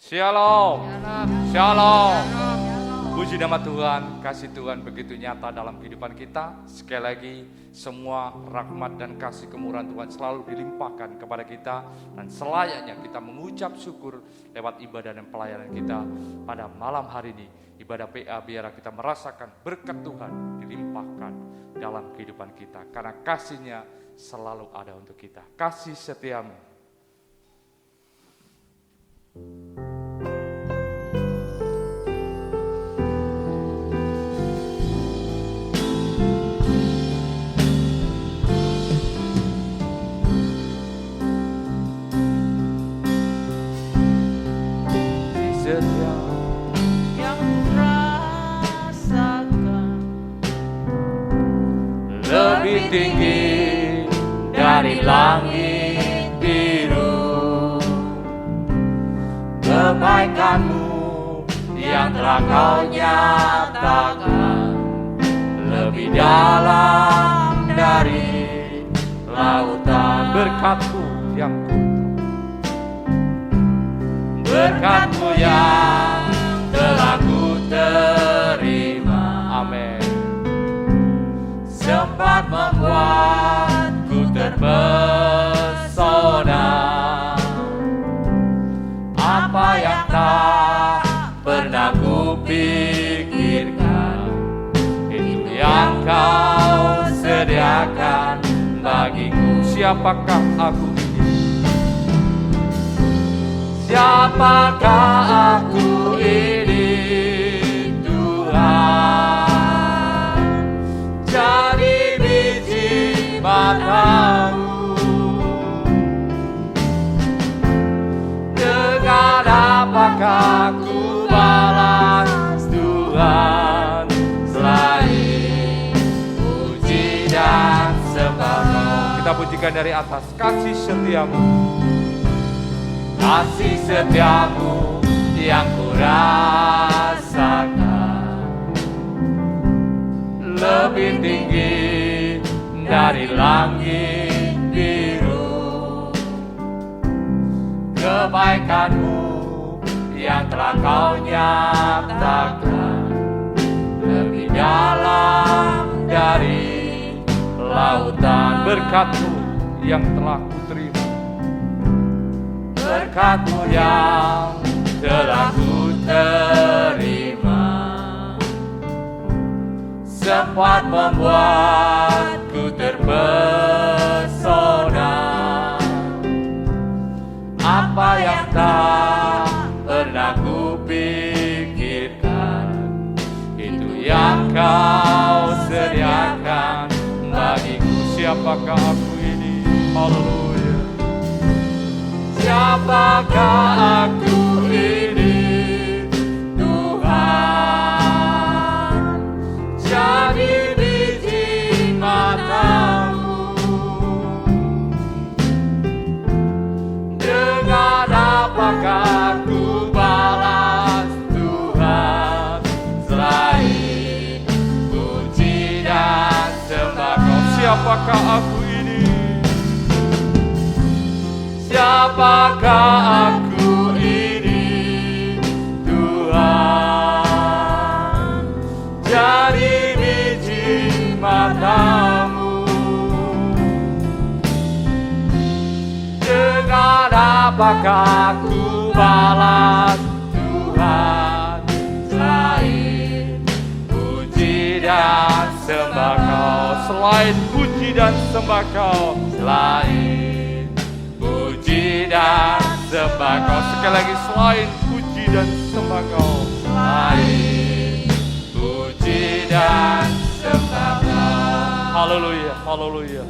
Shalom. Shalom. Puji nama Tuhan, kasih Tuhan begitu nyata dalam kehidupan kita. Sekali lagi, semua rahmat dan kasih kemurahan Tuhan selalu dilimpahkan kepada kita. Dan selayaknya kita mengucap syukur lewat ibadah dan pelayanan kita pada malam hari ini. Ibadah PA biar kita merasakan berkat Tuhan dilimpahkan dalam kehidupan kita. Karena kasih-Nya selalu ada untuk kita. Kasih setiamu. Yang rasakan lebih tinggi dari langit biru, kebaikan-Mu yang telah Kau nyatakan lebih dalam dari lautan. Berkat-Mu yang berkat-Mu yang telah ku terima, amin, sempat membuatku terpesona. Apa yang tak pernah ku pikirkan, itu yang Kau sediakan bagiku. Siapakah aku? Siapakah aku ini, Tuhan? Jadi biji mata-Mu. Dengan apakah ku balas Tuhan, selain puji dan sembah? Kita pujikan dari atas. Kasih setia-Mu, kasih setiamu yang ku rasakan lebih tinggi dari langit biru, kebaikan-Mu yang telah Kau nyatakan lebih dalam dari lautan. Berkat-Mu yang telah ku terima, berkat-Mu yang telah ku terima, sempat membuatku terpesona. Apa yang tak pernah ku pikirkan, itu yang Kau sediakan bagiku. Siapakah aku ini? Haleluya. Siapakah aku ini, Tuhan? Jadi biji mata-Mu. Dengan apakah ku balas Tuhan, selain puji dan sembah Kau? Siapakah aku ini? Siapakah aku ini, Tuhan? Jadi biji mata-Mu. Dengan apakah ku balas Tuhan, selain puji dan sembah Kau? Selain puji dan sembah Kau, selain puji dan sembah Kau. Sekali lagi, selain puji dan sembah Kau, selain puji dan sembah Kau. Haleluya, haleluya.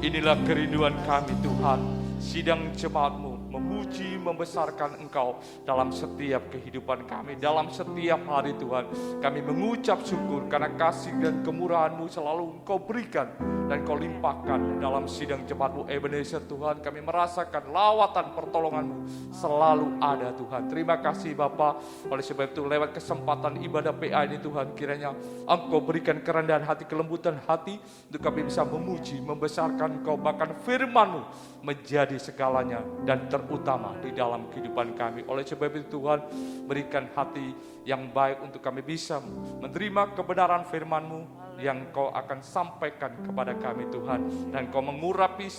Inilah kerinduan kami Tuhan, sidang jemaat-Mu memuji, membesarkan Engkau dalam setiap kehidupan kami, dalam setiap hari Tuhan. Kami mengucap syukur karena kasih dan kemurahan-Mu selalu Engkau berikan dan Kau limpahkan dalam sidang jemaat-Mu Ebenezer Tuhan. Kami merasakan lawatan pertolongan-Mu selalu ada Tuhan. Terima kasih Bapa. Oleh sebab itu lewat kesempatan ibadah PA ini Tuhan, kiranya Engkau berikan kerendahan hati, kelembutan hati untuk kami bisa memuji, membesarkan Engkau, bahkan firman-Mu menjadi segalanya dan terutama di dalam kehidupan kami. Oleh sebab itu Tuhan, berikan hati yang baik untuk kami bisa menerima kebenaran firman-Mu yang Kau akan sampaikan kepada kami Tuhan. Dan Kau mengurapi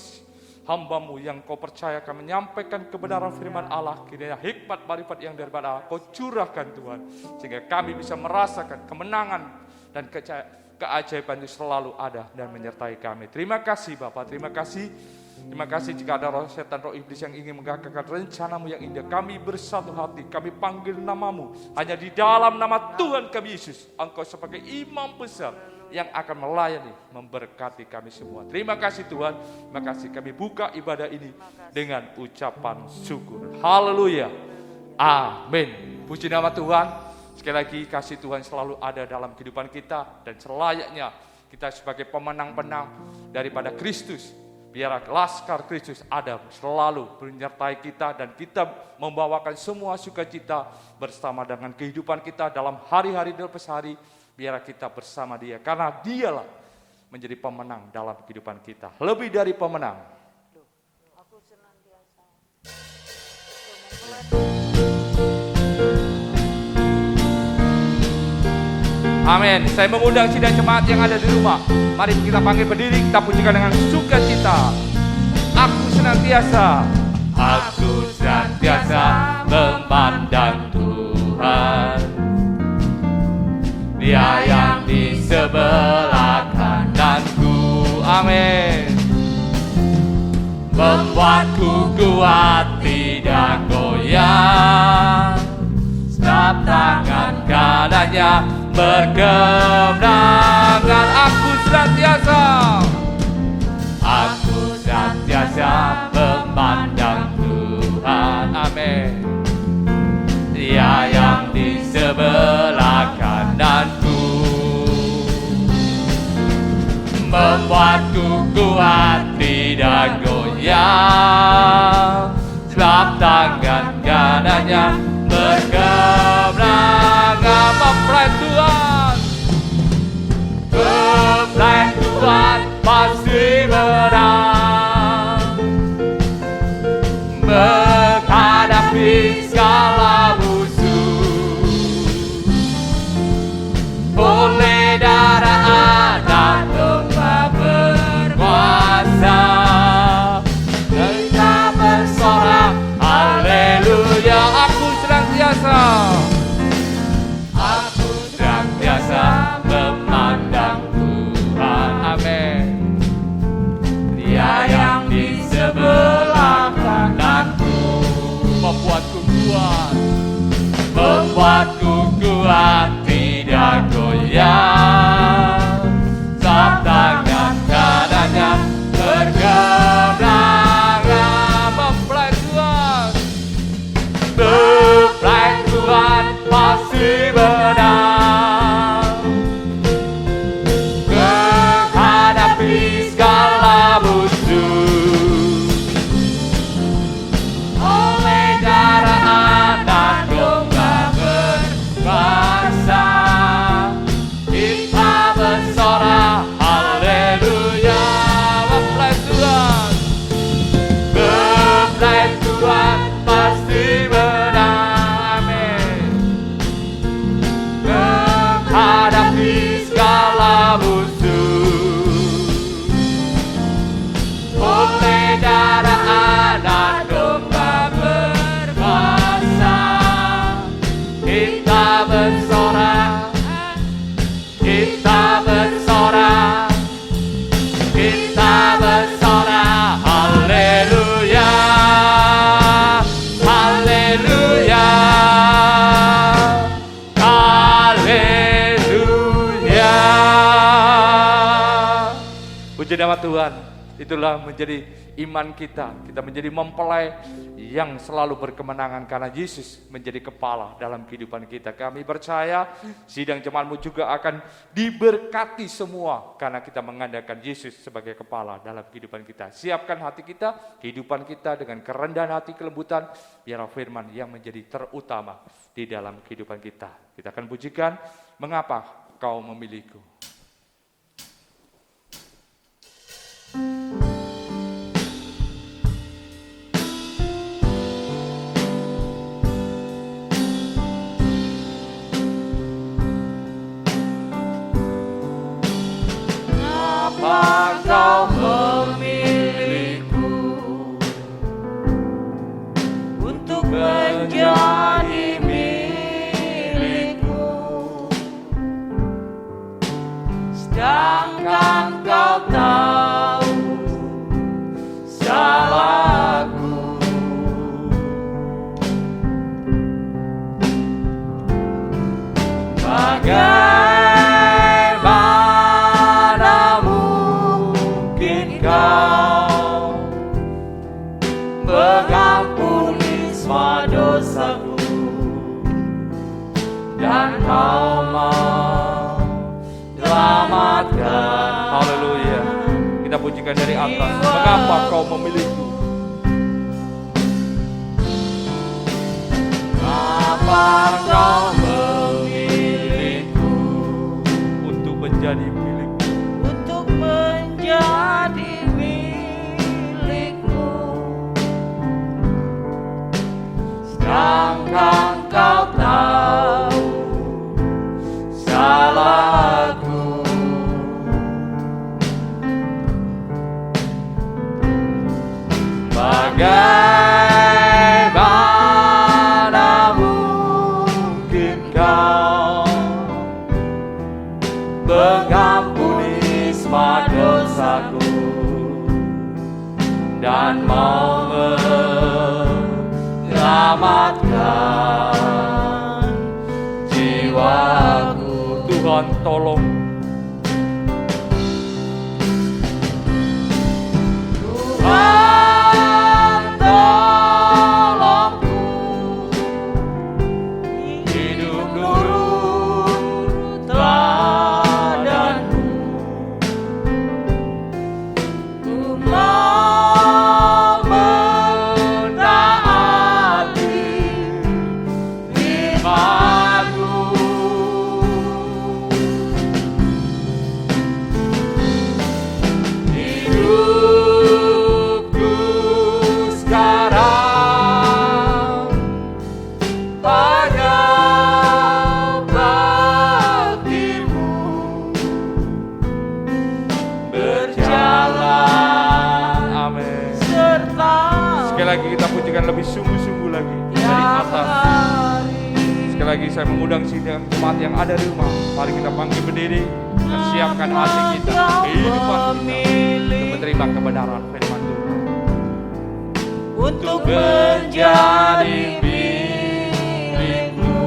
hamba-Mu yang Kau percayakan menyampaikan kebenaran firman Allah. Kiranya hikmat marifat yang daripada Allah Kau curahkan Tuhan, sehingga kami bisa merasakan kemenangan dan keajaiban itu selalu ada dan menyertai kami. Terima kasih Bapa, terima kasih. Terima kasih jika ada roh setan, roh iblis yang ingin menggagalkan rencana-Mu yang indah. Kami bersatu hati, kami panggil nama-Mu. Hanya di dalam nama Tuhan kami Yesus, Engkau sebagai imam besar yang akan melayani, memberkati kami semua. Terima kasih Tuhan, terima kasih. Kami buka ibadah ini dengan ucapan syukur. Haleluya, amin. Puji nama Tuhan. Sekali lagi kasih Tuhan selalu ada dalam kehidupan kita, dan selayaknya kita sebagai pemenang-penang daripada Kristus. Biar laskar Kristus ada selalu menyertai kita, dan kita membawakan semua sukacita bersama dengan kehidupan kita dalam hari-hari lepas hari. Biar kita bersama Dia, karena Dialah menjadi pemenang dalam kehidupan kita. Lebih dari pemenang. Amin. Saya mengundang sidang jemaat yang ada di rumah. Mari kita panggil berdiri, kita pujikan dengan sukacita. Aku senantiasa memandang Tuhan, Dia yang di sebelah kananku. Amin. Membuatku kuat, tidak goyang. Setiap tangan kanannya berkemenangan. Aku senantiasa memandang Tuhan. Amin. Dia yang di sebelah kananku, membuatku kuat, tidak goyang. Sebab tangan kanannya berkemenangan. Mempelai Tuhan, mempelai Tuhan pasti menang, menghadapi segala musuh. Oleh darah anak domba berkuasa, kita bersorak haleluya. Aku senantiasa memandang Tuhan. Amin. Dia yang di sebelah kananku, membuatku kuat, tidak goyang. Sab tangan kanannya berkemenangan. Mempelai Tuhan pasti menang, menghadapi segala musuh. Oleh darah anak domba berkuasa, kita bersorak haleluya. Mempelai Tuhan pasti menang, menghadapi segala musuh. Oleh darah anak domba berkuasa, kita bersorak, haleluya, haleluya, haleluya. Puji nama Tuhan. Itulah menjadi iman kita. Kita menjadi mempelai yang selalu berkemenangan karena Yesus menjadi kepala dalam kehidupan kita. Kami percaya sidang jemaatmu juga akan diberkati semua karena kita mengandalkan Yesus sebagai kepala dalam kehidupan kita. Siapkan hati kita, kehidupan kita dengan kerendahan hati, kelembutan, biarlah firman yang menjadi terutama di dalam kehidupan kita. Kita akan pujikan, mengapa kau memilihku. Mengapa kau memilihku untuk menjadi milikmu, sedangkan kau tahu salahku. Bagaimana mungkin kau mengampuni semua dosaku dan kau mau selamatkan. Haleluya. Kita pujikan dari atas. Mengapa kau memilihku? Mengapa kau memilihku Untuk menjadi milikmu. untuk menjadi milikmu, sedangkan kau tahu salahku. Bagaimana mungkin kau mengampuni semua dosaku dan mau menyelamatkan jiwaku. Tuhan tolong. Tuhan tolongku, hidup nurut teladanmu. Ku mau menaati firman-Mu. Hidupku sekarang pada bakti-Mu, berjalan Amin. serta Sekali lagi kita pujikan lebih sungguh-sungguh lagi dari tiap atas. hari. Sekali lagi saya mengundang sidang jemaat yang ada di rumah. Mari kita bangkit berdiri dan siapkan hati kita, kehidupan kita untuk menerima kebenaran firman Tuhan. Untuk menjadi milikmu,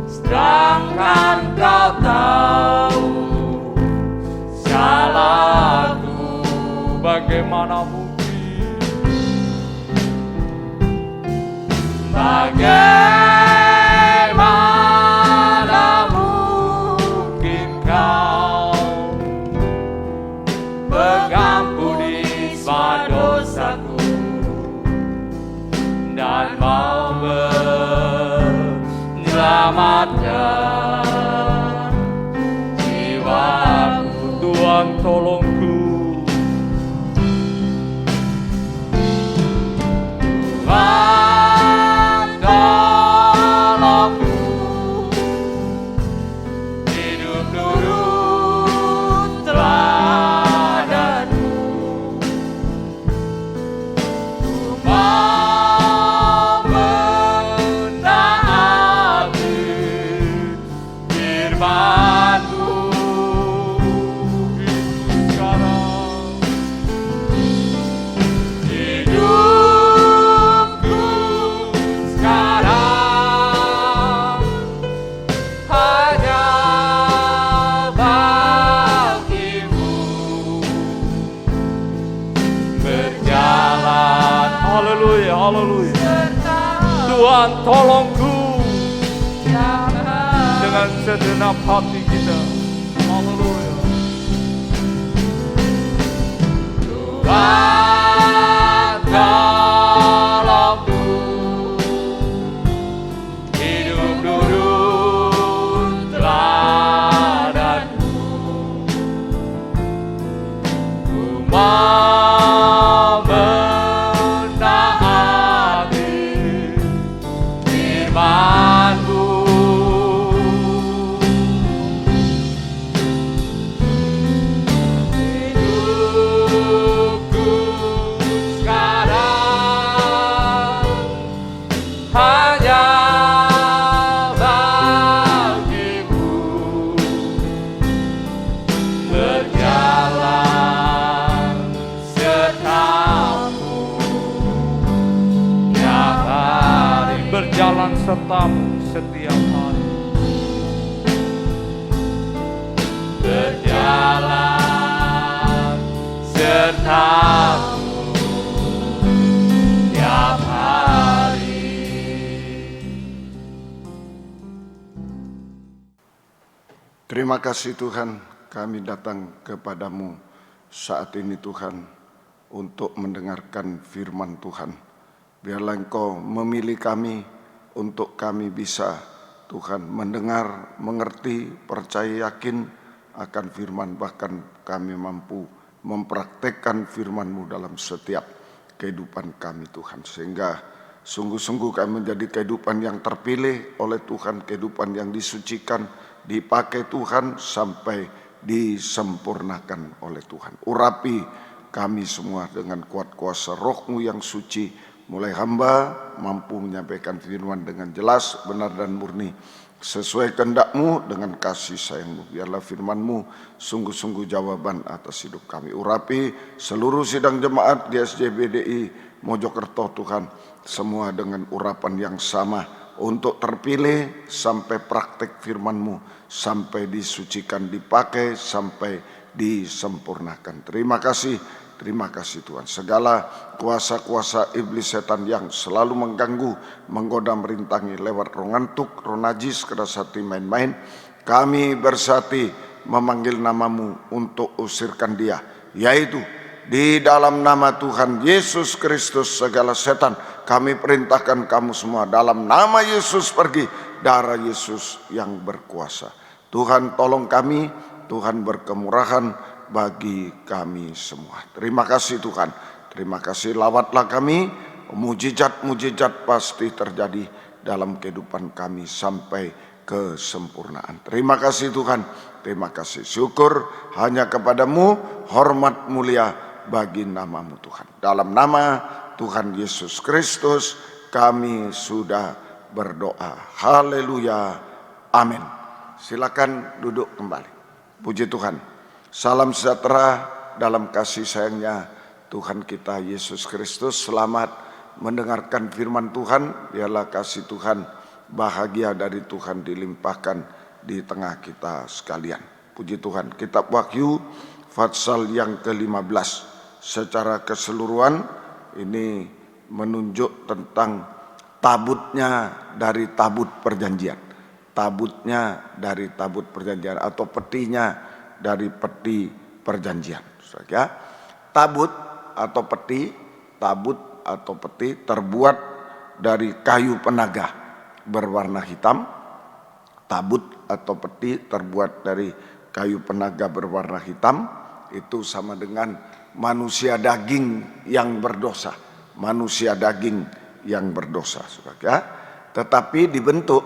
sedangkan kau tahu salahku. Bagaimana mungkin Bagaimana mungkin kau mengampuni semua dosaku dengan segenap hati kita. Haleluya. Tuhan tolongku, hidup nurut teladanmu. Ku mau menaati firman-Mu. Hidupku sekarang hanya bagi-Mu, berjalan serta-Mu tiap hari, Berjalan sertamu setiap hari. berjalan serta-Mu tiap hari. Terima kasih Tuhan, kami datang kepadamu saat ini Tuhan untuk mendengarkan firman Tuhan. Biarlah Engkau memilih kami untuk kami bisa Tuhan mendengar, mengerti, percaya, yakin akan firman, bahkan kami mampu mempraktekkan firman-Mu dalam setiap kehidupan kami Tuhan. Sehingga sungguh-sungguh kami menjadi kehidupan yang terpilih oleh Tuhan, kehidupan yang disucikan, dipakai Tuhan sampai disempurnakan oleh Tuhan. Urapi kami semua dengan kuat kuasa Roh-Mu yang suci, mulai hamba mampu menyampaikan firman dengan jelas, benar dan murni, sesuai kehendak-Mu dengan kasih sayang-Mu. Biarlah firman-Mu sungguh-sungguh jawaban atas hidup kami. Urapi seluruh sidang jemaat GSJ BDI Mojokerto Tuhan, semua dengan urapan yang sama untuk terpilih sampai praktek firman-Mu, sampai disucikan, dipakai, sampai disempurnakan. Terima kasih Tuhan. Segala kuasa-kuasa iblis setan yang selalu mengganggu, menggoda, merintangi lewat roh ngantuk, roh najis, keras hati, main-main, kami bersati memanggil nama-Mu untuk usirkan dia, yaitu di dalam nama Tuhan Yesus Kristus. Segala setan kami perintahkan kamu semua dalam nama Yesus pergi, darah Yesus yang berkuasa. Tuhan tolong kami, Tuhan berkemurahan bagi kami semua. Terima kasih Tuhan, terima kasih. Lawatlah kami, mujizat-mujizat pasti terjadi dalam kehidupan kami sampai kesempurnaan. Terima kasih Tuhan, terima kasih. Syukur hanya kepadamu, hormat mulia bagi nama-Mu Tuhan. Dalam nama Tuhan Yesus Kristus kami sudah berdoa. Haleluya, amin. Silakan duduk kembali. Puji Tuhan. Salam sejahtera dalam kasih sayangnya Tuhan kita Yesus Kristus. Selamat mendengarkan firman Tuhan. Biarlah kasih Tuhan, bahagia dari Tuhan dilimpahkan di tengah kita sekalian. Puji Tuhan. Kitab Wahyu Fatsal yang ke-15 secara keseluruhan ini menunjuk tentang tabutnya dari tabut perjanjian. Tabutnya dari tabut perjanjian atau petinya dari peti perjanjian. Ya. Tabut atau peti, tabut atau peti terbuat dari kayu penaga berwarna hitam. Tabut atau peti terbuat dari kayu penaga berwarna hitam, itu sama dengan manusia daging yang berdosa. Manusia daging yang berdosa. Ya. Tetapi dibentuk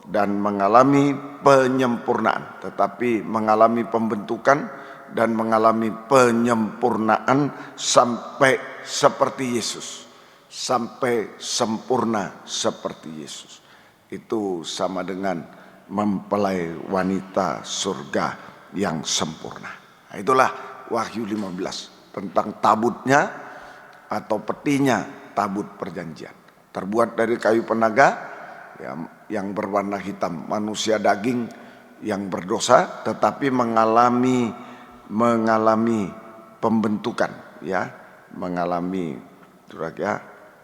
dan mengalami penyempurnaan, tetapi mengalami pembentukan dan mengalami penyempurnaan sampai seperti Yesus, sampai sempurna seperti Yesus. Itu sama dengan mempelai wanita surga yang sempurna. Nah, itulah Wahyu 15 tentang tabutnya atau petinya tabut perjanjian. Terbuat dari kayu penaga yang berwarna hitam, manusia daging yang berdosa tetapi mengalami pembentukan,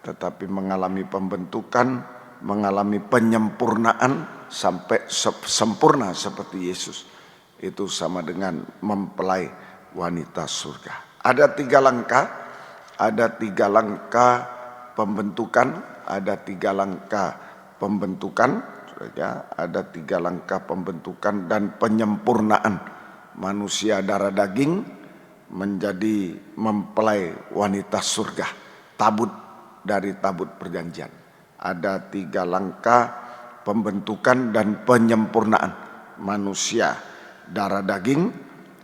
tetapi mengalami pembentukan, mengalami penyempurnaan sampai sempurna seperti Yesus. Itu sama dengan mempelai wanita surga. Ada 3 langkah pembentukan, ada 3 langkah pembentukan, ada 3 langkah pembentukan dan penyempurnaan manusia darah daging menjadi mempelai wanita surga, tabut dari tabut perjanjian. Ada 3 langkah pembentukan dan penyempurnaan manusia darah daging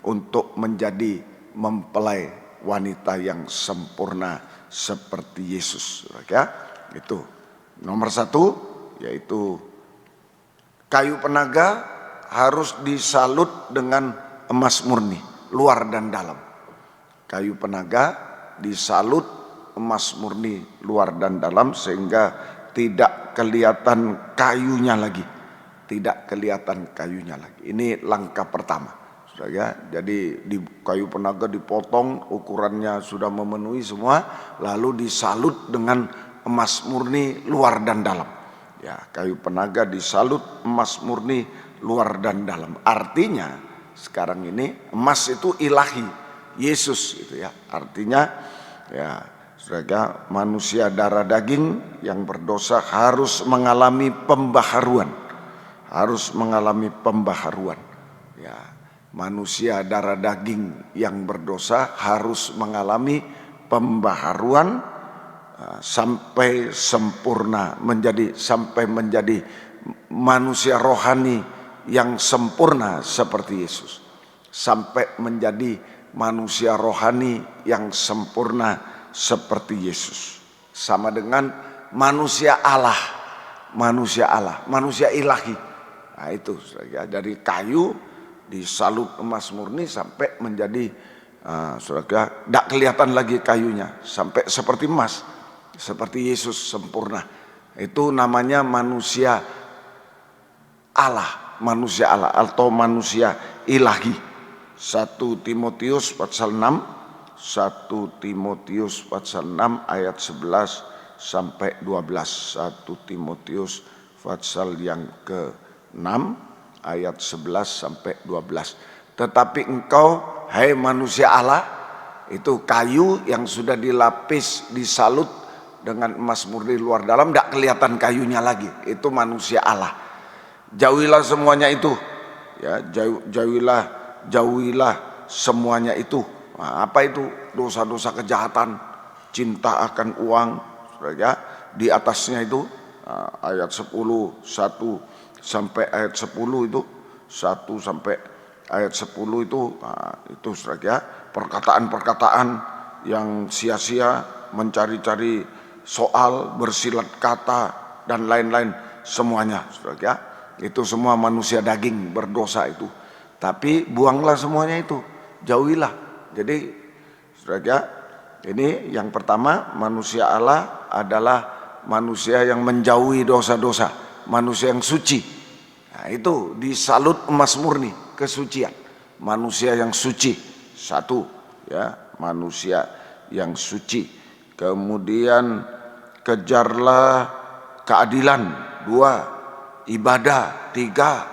untuk menjadi mempelai wanita yang sempurna seperti Yesus. Itu nomor 1, yaitu kayu penaga harus disalut dengan emas murni, luar dan dalam. Kayu penaga disalut emas murni luar dan dalam sehingga tidak kelihatan kayunya lagi. Tidak kelihatan kayunya lagi. Ini langkah pertama. Ya, jadi di kayu penaga dipotong, ukurannya sudah memenuhi semua, lalu disalut dengan emas murni luar dan dalam. Ya, kayu penaga disalut emas murni luar dan dalam. Artinya sekarang ini emas itu ilahi, Yesus itu ya. Artinya ya, saudara, manusia darah daging yang berdosa harus mengalami pembaharuan. Harus mengalami pembaharuan. Ya, manusia darah daging yang berdosa harus mengalami pembaharuan sampai sempurna, sampai menjadi manusia rohani yang sempurna seperti Yesus. Sampai menjadi manusia rohani yang sempurna seperti Yesus. Sama dengan manusia Allah, manusia ilahi. Nah itu ya, dari kayu disalut emas murni sampai menjadi saudara, tidak kelihatan lagi kayunya, sampai seperti emas, seperti Yesus sempurna. Itu namanya manusia Allah atau manusia ilahi. 1 Timotius pasal 6, 1 Timotius pasal 6 ayat 11 sampai 12. 1 Timotius pasal yang ke-6 ayat 11 sampai 12. Tetapi engkau, hai manusia Allah, itu kayu yang sudah dilapis, disalut dengan emas murni luar dalam, tidak kelihatan kayunya lagi. Itu manusia Allah. Jauhilah semuanya itu. Ya, jauhilah semuanya itu. Nah, apa itu? Dosa-dosa kejahatan, cinta akan uang, ya. Di atasnya itu ayat 10, 1 sampai ayat 10 itu, 1 sampai ayat 10 itu, itu ya, perkataan-perkataan yang sia-sia, mencari-cari soal, bersilat kata dan lain-lain semuanya, ya. Itu semua manusia daging berdosa itu. Tapi buanglah semuanya itu, jauhilah. Jadi saudara, ini yang pertama, manusia Allah adalah manusia yang menjauhi dosa-dosa, manusia yang suci. Nah, itu disalut emas murni, kesucian. Manusia yang suci, 1 ya, manusia yang suci. Kemudian kejarlah keadilan, 2 ibadah, 3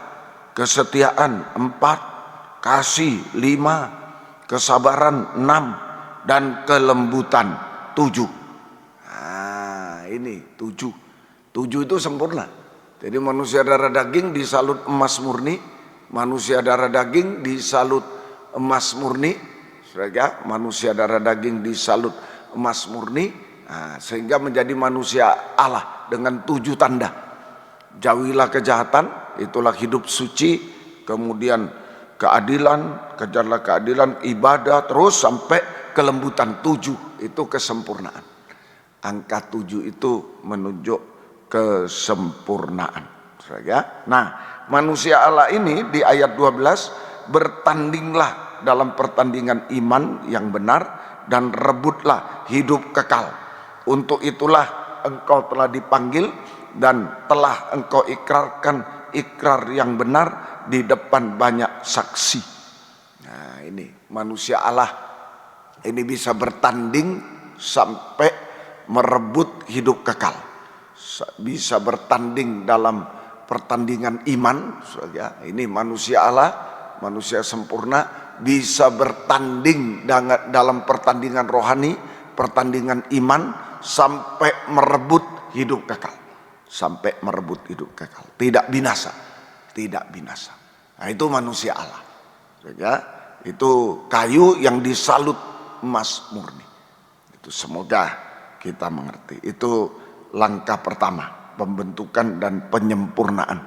kesetiaan, 4 kasih, 5 kesabaran, 6 dan kelembutan, 7. Nah, ini 7 itu sempurna. Jadi manusia darah daging disalut emas murni, manusia darah daging disalut emas murni, manusia darah daging disalut emas murni, sehingga menjadi manusia Allah dengan 7 tanda. Jauhilah kejahatan, itulah hidup suci, kemudian keadilan, kejarlah keadilan, ibadah, terus sampai kelembutan, 7 itu kesempurnaan. Angka 7 itu menunjuk kesempurnaan. Nah, manusia Allah ini di ayat 12, bertandinglah dalam pertandingan iman yang benar dan rebutlah hidup kekal. Untuk itulah engkau telah dipanggil dan telah engkau ikrarkan ikrar yang benar di depan banyak saksi. Nah, ini manusia Allah ini bisa bertanding sampai merebut hidup kekal, bisa bertanding dalam pertandingan iman, saudara. Ini manusia Allah, manusia sempurna, bisa bertanding dalam pertandingan rohani, pertandingan iman, sampai merebut hidup kekal. Sampai merebut hidup kekal. Tidak binasa. Tidak binasa. Nah, itu manusia Allah. Ya, itu kayu yang disalut emas murni. Itu semoga kita mengerti. Itu langkah pertama, pembentukan dan penyempurnaan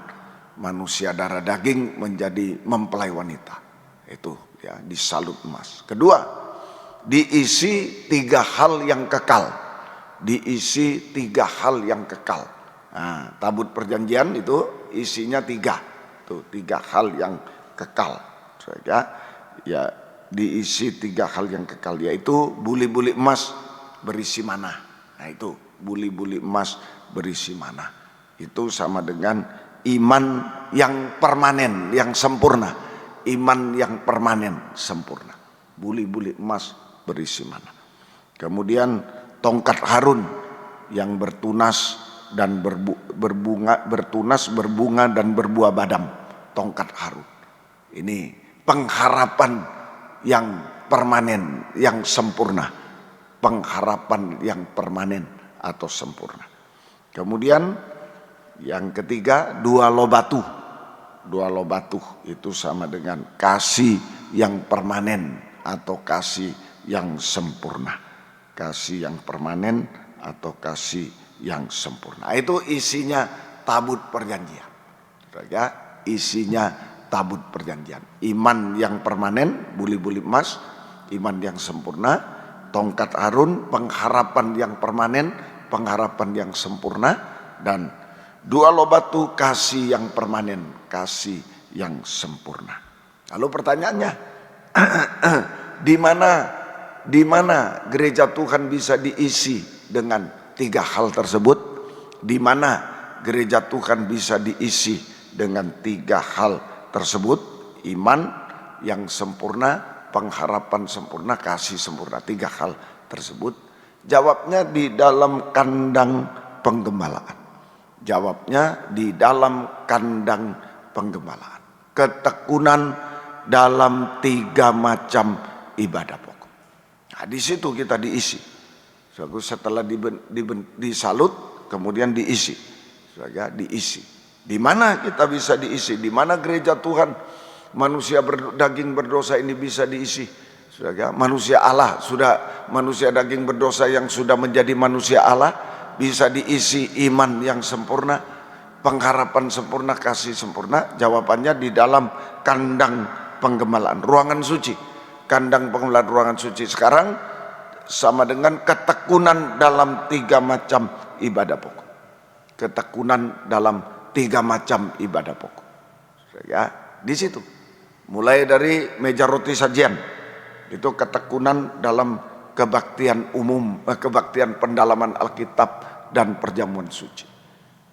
manusia darah daging menjadi mempelai wanita. Itu ya, disalut emas. Kedua, diisi 3 hal yang kekal. Diisi 3 hal yang kekal. Nah, tabut perjanjian itu isinya 3. Tuh, 3 hal yang kekal. Ya, diisi 3 hal yang kekal, yaitu buli-buli emas berisi mana. Nah, itu buli-buli emas berisi mana. Itu sama dengan iman yang permanen, yang sempurna. Iman yang permanen, sempurna. Buli-buli emas berisi mana. Kemudian tongkat Harun yang bertunas dan berbunga dan berbuah badam. Tongkat Harun. Ini pengharapan yang permanen, yang sempurna. Pengharapan yang permanen atau sempurna. Kemudian yang ketiga, 2 loh batu. 2 loh batu itu sama dengan kasih yang permanen atau kasih yang sempurna. Kasih yang permanen atau kasih yang sempurna. Itu isinya tabut perjanjian. Ya, isinya tabut perjanjian. Iman yang permanen, buli-buli emas, iman yang sempurna, tongkat Harun, pengharapan yang permanen, pengharapan yang sempurna, dan 2 loh batu, kasih yang permanen, kasih yang sempurna. Lalu pertanyaannya, di mana gereja Tuhan bisa diisi dengan 3 hal tersebut? Di mana gereja Tuhan bisa diisi dengan 3 hal tersebut? Iman yang sempurna, pengharapan sempurna, kasih sempurna. 3 hal tersebut. Jawabnya di dalam kandang penggembalaan. Jawabnya di dalam kandang penggembalaan. Ketekunan dalam 3 macam ibadah pokok. Nah, di situ kita diisi. Setelah disalut, kemudian diisi. Diisi. Di mana kita bisa diisi? Di mana gereja Tuhan manusia daging berdosa ini bisa diisi? Manusia Allah, sudah manusia daging berdosa yang sudah menjadi manusia Allah, bisa diisi iman yang sempurna, pengharapan sempurna, kasih sempurna. Jawabannya di dalam kandang penggembalaan, ruangan suci. Kandang penggembalaan, ruangan suci sekarang sama dengan ketekunan dalam 3 macam ibadah pokok. Ketekunan dalam 3 macam ibadah pokok. Ya, di situ. Mulai dari meja roti sajian, itu ketekunan dalam kebaktian umum, kebaktian pendalaman Alkitab dan perjamuan suci.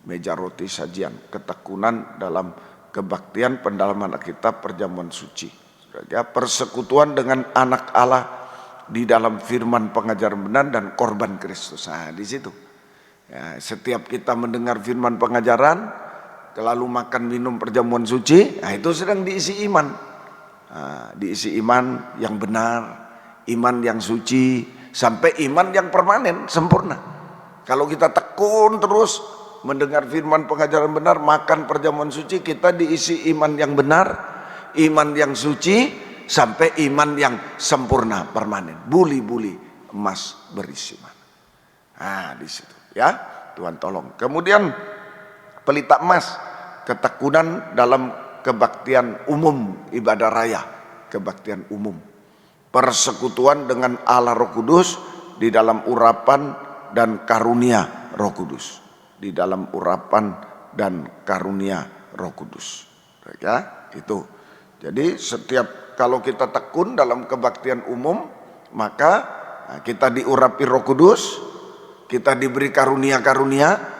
Meja roti sajian, ketekunan dalam kebaktian pendalaman Alkitab, perjamuan suci. Ya, persekutuan dengan anak Allah di dalam firman pengajaran benar dan korban Kristus. Nah, di situ. Ya, setiap kita mendengar firman pengajaran, lalu makan minum perjamuan suci, nah itu sedang diisi iman. Nah, diisi iman yang benar, iman yang suci, sampai iman yang permanen, sempurna. Kalau kita tekun terus mendengar firman pengajaran benar, makan perjamuan suci, kita diisi iman yang benar, iman yang suci, sampai iman yang sempurna, permanen. Buli-buli emas berisi mana. Nah, di situ ya, Tuhan tolong. Kemudian pelita emas, ketekunan dalam kebaktian umum ibadah raya, kebaktian umum. Persekutuan dengan Allah Roh Kudus di dalam urapan dan karunia Roh Kudus. Di dalam urapan dan karunia Roh Kudus. Ya, itu. Jadi setiap kalau kita tekun dalam kebaktian umum, maka kita diurapi Roh Kudus, kita diberi karunia-karunia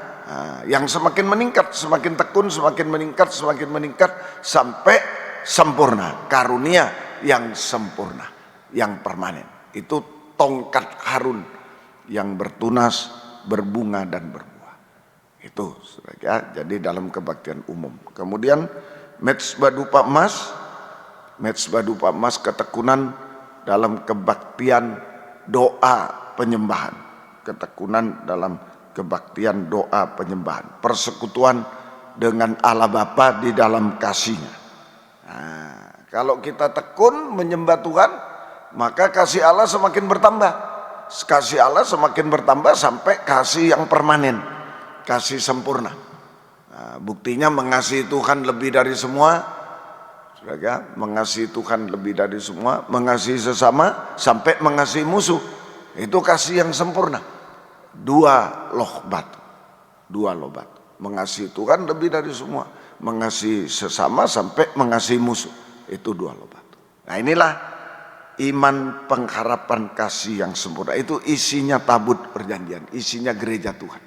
yang semakin meningkat, semakin tekun, semakin meningkat sampai sempurna. Karunia yang sempurna, yang permanen. Itu tongkat Harun yang bertunas, berbunga dan berbuah. Itu saudara, jadi dalam kebaktian umum. Kemudian mezbah dupa emas, ketekunan dalam kebaktian doa penyembahan, ketekunan dalam kebaktian doa penyembahan, persekutuan dengan Allah Bapa di dalam kasih-Nya. Nah, kalau kita tekun menyembah Tuhan, maka kasih Allah semakin bertambah. Kasih Allah semakin bertambah sampai kasih yang permanen, kasih sempurna. Nah, buktinya mengasihi Tuhan lebih dari semua, saudara, mengasihi Tuhan lebih dari semua, mengasihi sesama sampai mengasihi musuh. Itu kasih yang sempurna. Dua loh batu. Mengasihi Tuhan lebih dari semua, mengasihi sesama sampai mengasihi musuh. Itu dua loh batu. Nah, inilah iman pengharapan kasih yang sempurna. Itu isinya tabut perjanjian, isinya gereja Tuhan.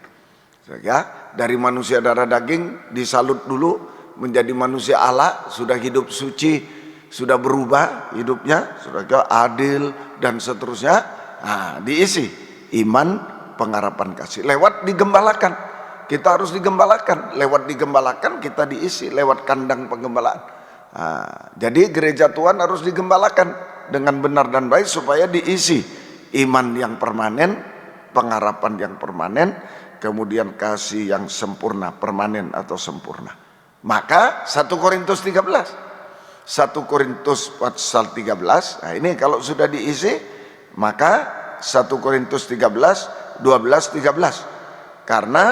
Ya, dari manusia darah daging disalut dulu menjadi manusia Allah, sudah hidup suci, sudah berubah hidupnya, sudah adil dan seterusnya. Nah, diisi iman pengharapan kasih lewat digembalakan. Kita harus digembalakan, lewat digembalakan kita diisi lewat kandang penggembalaan. Nah, jadi gereja Tuhan harus digembalakan dengan benar dan baik supaya diisi iman yang permanen, pengharapan yang permanen, kemudian kasih yang sempurna, permanen atau sempurna. Maka 1 Korintus 13, 1 Korintus pasal 13, nah ini kalau sudah diisi, maka 1 Korintus 13, 12, 13. Karena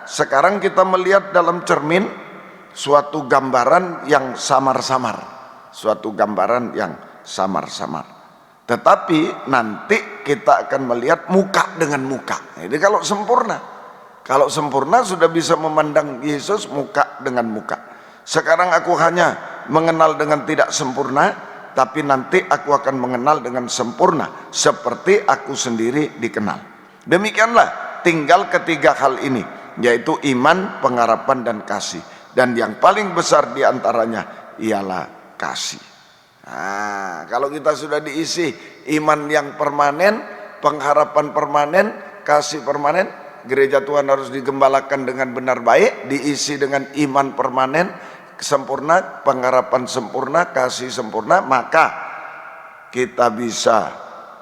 sekarang kita melihat dalam cermin suatu gambaran yang samar-samar, suatu gambaran yang samar-samar. Tetapi nanti kita akan melihat muka dengan muka. Jadi kalau sempurna sudah bisa memandang Yesus muka dengan muka. Sekarang aku hanya mengenal dengan tidak sempurna, tapi nanti aku akan mengenal dengan sempurna seperti aku sendiri dikenal. Demikianlah tinggal ketiga hal ini, yaitu iman, pengharapan, dan kasih. Dan yang paling besar diantaranya ialah kasih. Nah, kalau kita sudah diisi iman yang permanen, pengharapan permanen, kasih permanen, gereja Tuhan harus digembalakan dengan benar baik, diisi dengan iman permanen, sempurna, pengharapan sempurna, kasih sempurna, maka kita bisa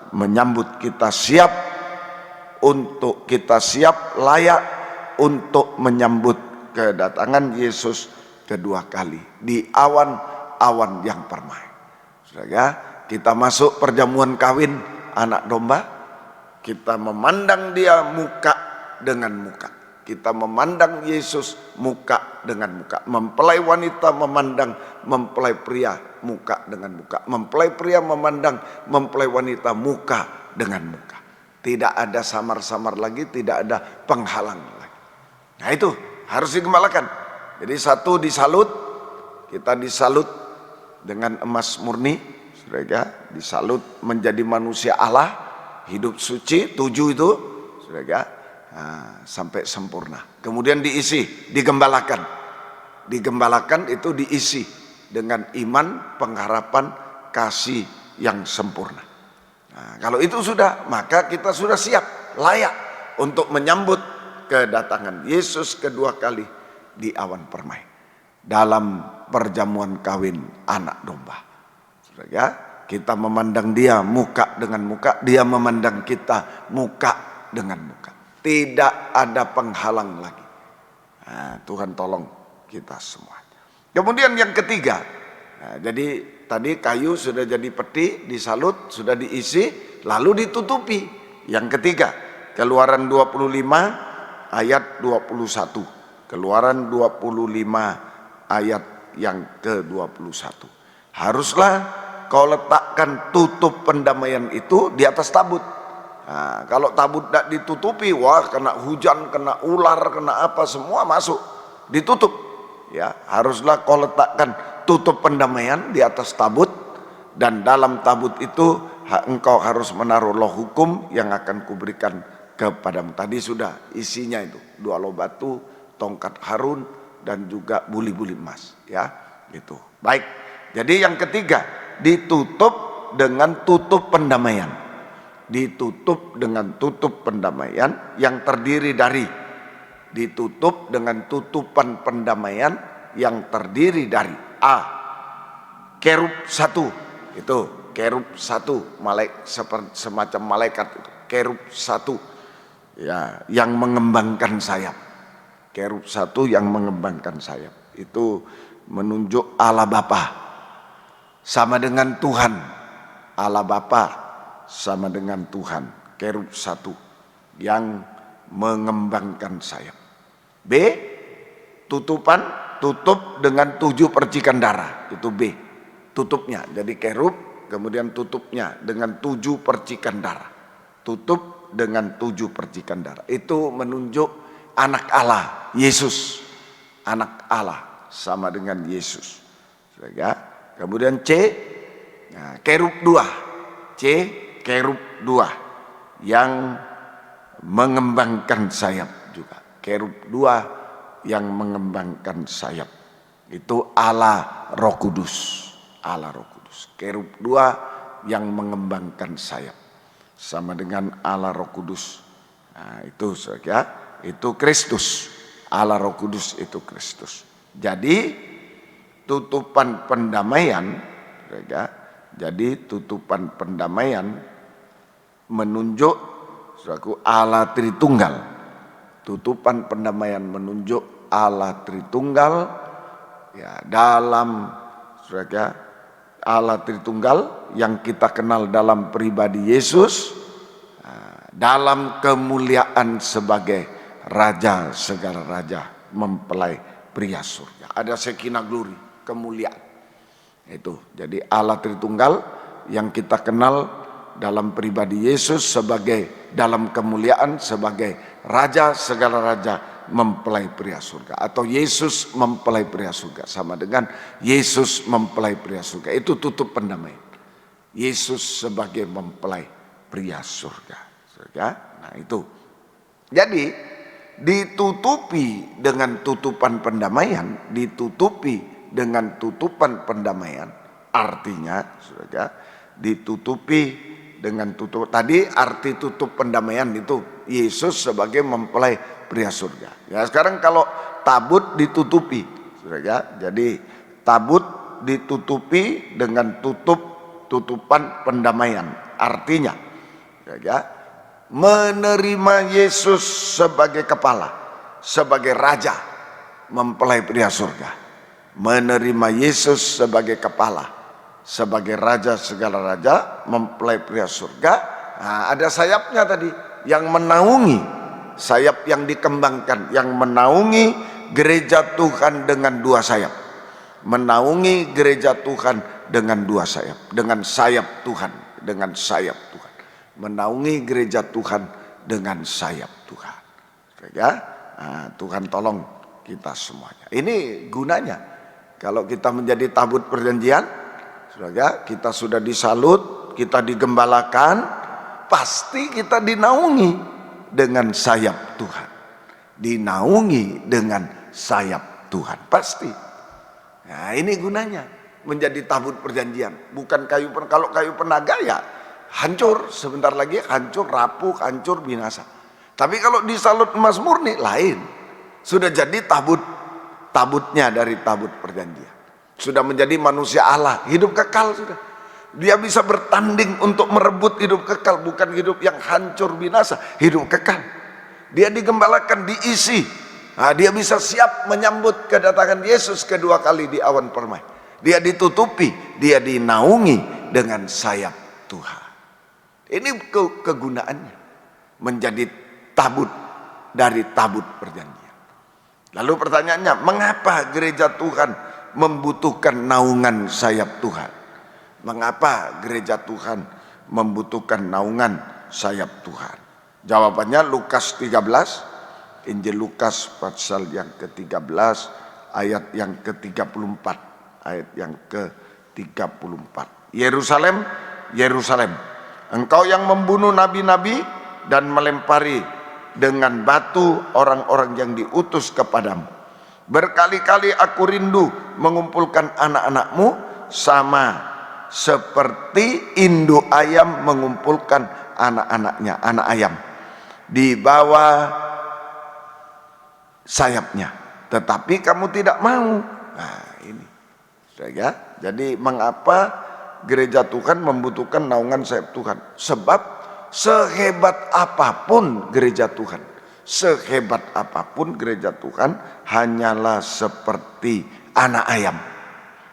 menyambut, kita siap layak untuk menyambut kedatangan Yesus kedua kali di awan-awan yang permai. Saudara, kita masuk perjamuan kawin anak domba, kita memandang dia muka dengan muka. Kita memandang Yesus muka dengan muka. Mempelai wanita memandang mempelai pria muka dengan muka. Mempelai pria memandang mempelai wanita muka dengan muka. Tidak ada samar-samar lagi, tidak ada penghalang lagi. Nah, itu harus digembalakan. Jadi satu disalut, kita disalut dengan emas murni, saudara, disalut menjadi manusia Allah, hidup suci, 7 itu, saudara, sampai sempurna. Kemudian diisi, digembalakan. Digembalakan itu diisi dengan iman, pengharapan, kasih yang sempurna. Nah, kalau itu sudah, maka kita sudah siap, layak untuk menyambut kedatangan Yesus kedua kali di awan permai dalam perjamuan kawin anak domba. Ya, kita memandang dia muka dengan muka, dia memandang kita muka dengan muka. Tidak ada penghalang lagi. Nah, Tuhan tolong kita semua. Kemudian yang ketiga, nah, jadi tadi kayu sudah jadi peti, disalut, sudah diisi, lalu ditutupi. Yang ketiga, Keluaran 25 ayat 21. Keluaran 25 ayat yang ke-21. Haruslah kau letakkan tutup pendamaian itu di atas tabut. Nah, kalau tabut tidak ditutupi, wah kena hujan, kena ular, kena apa semua masuk. Ditutup. Ya, haruslah kau letakkan tutup pendamaian di atas tabut, dan dalam tabut itu engkau harus menaruh loh hukum yang akan kuberikan kepadamu. Tadi sudah isinya itu 2 loh batu, tongkat Harun, dan juga buli-buli emas. Ya, gitu. Baik. Jadi yang ketiga, ditutup dengan tutup pendamaian. Ditutup dengan tutup pendamaian yang terdiri dari ditutup dengan tutupan pendamaian yang terdiri dari A. Kerub satu, itu kerub satu, semacam malaikat itu, kerub satu, ya, yang mengembangkan sayap. Kerub satu yang mengembangkan sayap, itu menunjuk Allah Bapa sama dengan Tuhan. Allah Bapa sama dengan Tuhan. Kerub satu yang mengembangkan sayap. B. Tutup dengan 7 percikan darah, itu B. Tutupnya, jadi kerub, kemudian tutupnya dengan 7 percikan darah. Tutup dengan 7 percikan darah. Itu menunjuk anak Allah, Yesus. Anak Allah sama dengan Yesus. Ya. Kemudian C, nah, kerub 2. C, kerub 2 yang mengembangkan sayap juga. Kerub 2 yang mengembangkan sayap. Itu Allah Roh Kudus. Allah Roh Kudus. Kerub 2 yang mengembangkan sayap. Sama dengan Allah Roh Kudus. Nah, itu saja, itu Kristus. Allah Roh Kudus itu Kristus. Jadi tutupan pendamaian, saja. Jadi tutupan pendamaian menunjuk selaku Allah Tritunggal. Tutupan pendamaian menunjuk Allah Tritunggal, ya, dalam saja Allah Tritunggal yang kita kenal dalam pribadi Yesus, dalam kemuliaan sebagai Raja segala raja, mempelai pria surga. Ada Shekinah glory, kemuliaan. Itu. Jadi Allah Tritunggal yang kita kenal dalam pribadi Yesus sebagai dalam kemuliaan sebagai Raja segala raja, mempelai pria surga, atau Yesus mempelai pria surga, sama dengan Yesus mempelai pria surga. Itu tutup pendamaian. Yesus sebagai mempelai pria surga. Nah itu. Jadi ditutupi dengan tutupan pendamaian, ditutupi dengan tutupan pendamaian, artinya saudara, ditutupi dengan tutup. Tadi arti tutup pendamaian itu Yesus sebagai mempelai pria surga. Ya, sekarang kalau tabut ditutupi, saudara, jadi tabut ditutupi dengan tutupan pendamaian, artinya saudara, menerima Yesus sebagai kepala, sebagai raja, mempelai pria surga. Menerima Yesus sebagai kepala, sebagai raja segala raja, mempelai pria surga. Nah, ada sayapnya tadi yang menaungi, sayap yang dikembangkan, yang menaungi gereja Tuhan dengan 2 sayap. Menaungi gereja Tuhan dengan 2 sayap, dengan sayap Tuhan, dengan sayap Tuhan. Menaungi gereja Tuhan dengan sayap Tuhan. Ya, nah, Tuhan tolong kita semuanya. Ini gunanya. Kalau kita menjadi tabut perjanjian, saudara, kita sudah disalut, kita digembalakan, pasti kita dinaungi dengan sayap Tuhan. Dinaungi dengan sayap Tuhan, pasti. Nah, ini gunanya menjadi tabut perjanjian. Bukan kayu, kalau kayu penaga ya hancur, sebentar lagi hancur, rapuh, hancur, binasa. Tapi kalau disalut emas murni lain. Sudah jadi tabutnya dari tabut perjanjian. Sudah menjadi manusia Allah, hidup kekal sudah. Dia bisa bertanding untuk merebut hidup kekal, bukan hidup yang hancur binasa, hidup kekal. Dia digembalakan, diisi. Nah, dia bisa siap menyambut kedatangan Yesus kedua kali di awan permai. Dia ditutupi, dia dinaungi dengan sayap Tuhan. Ini kegunaannya menjadi tabut dari tabut perjanjian. Lalu pertanyaannya, mengapa gereja Tuhan membutuhkan naungan sayap Tuhan? Mengapa gereja Tuhan membutuhkan naungan sayap Tuhan? Jawabannya Lukas 13, Injil Lukas pasal yang ke-13 ayat yang ke-34. Ayat yang ke-34. Yerusalem, Yerusalem, engkau yang membunuh nabi-nabi dan melempari dengan batu orang-orang yang diutus kepadamu. Berkali-kali aku rindu mengumpulkan anak-anakmu, sama seperti induk ayam mengumpulkan anak-anaknya, anak ayam, di bawah sayapnya, tetapi kamu tidak mau. Nah ini, ya. Jadi mengapa gereja Tuhan membutuhkan naungan sayap Tuhan? Sebab sehebat apapun gereja Tuhan, sehebat apapun gereja Tuhan, hanyalah seperti anak ayam.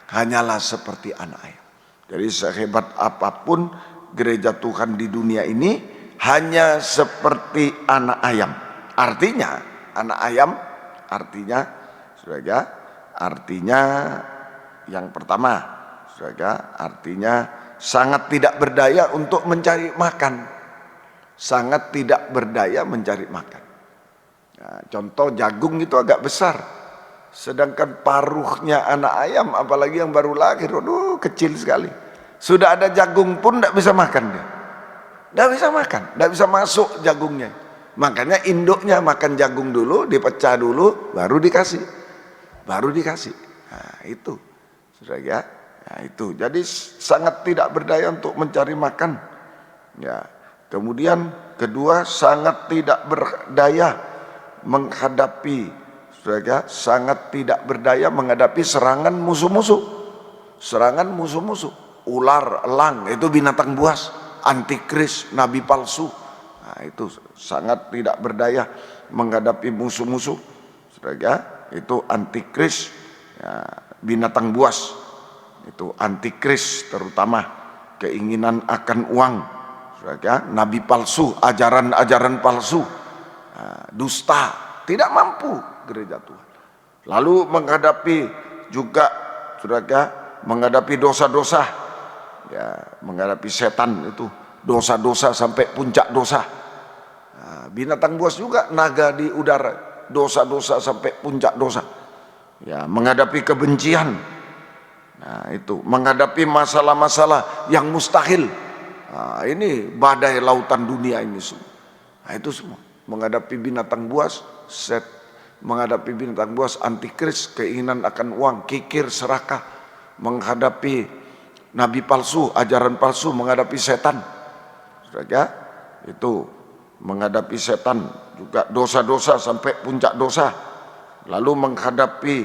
Hanyalah seperti anak ayam. Jadi sehebat apapun gereja Tuhan di dunia ini, hanya seperti anak ayam. Artinya, anak ayam artinya, saudara, artinya yang pertama, saudara, artinya sangat tidak berdaya untuk mencari makan. Sangat tidak berdaya mencari makan. Nah, contoh jagung itu agak besar, sedangkan paruhnya anak ayam, apalagi yang baru lahir, aduh kecil sekali. Sudah ada jagung pun tidak bisa makan dia. Tidak bisa makan, tidak bisa masuk jagungnya. Makanya induknya makan jagung dulu, dipecah dulu, baru dikasih. Baru dikasih. Nah itu, sudah ya. Nah itu, jadi sangat tidak berdaya untuk mencari makan. Ya. Kemudian kedua, sangat tidak berdaya menghadapi, saudara, sangat tidak berdaya menghadapi serangan musuh-musuh. Serangan musuh-musuh, ular, elang, itu binatang buas, antikris, nabi palsu. Nah, itu sangat tidak berdaya menghadapi musuh-musuh. Saudara, itu antikris, ya, binatang buas. Itu antikris, terutama keinginan akan uang. Saudara, nabi palsu, ajaran-ajaran palsu, dusta, tidak mampu gereja Tuhan. Lalu menghadapi juga, saudara, menghadapi dosa-dosa, ya, menghadapi setan itu dosa-dosa sampai puncak dosa. Nah, binatang buas juga naga di udara, dosa-dosa sampai puncak dosa. Ya, menghadapi kebencian. Nah, itu menghadapi masalah-masalah yang mustahil. Nah, ini badai lautan dunia ini semua. Nah, itu semua menghadapi binatang buas, menghadapi binatang buas, antikris, keinginan akan uang, kikir, serakah, menghadapi nabi palsu, ajaran palsu, menghadapi setan. Saudara, itu menghadapi setan juga dosa-dosa sampai puncak dosa. Lalu menghadapi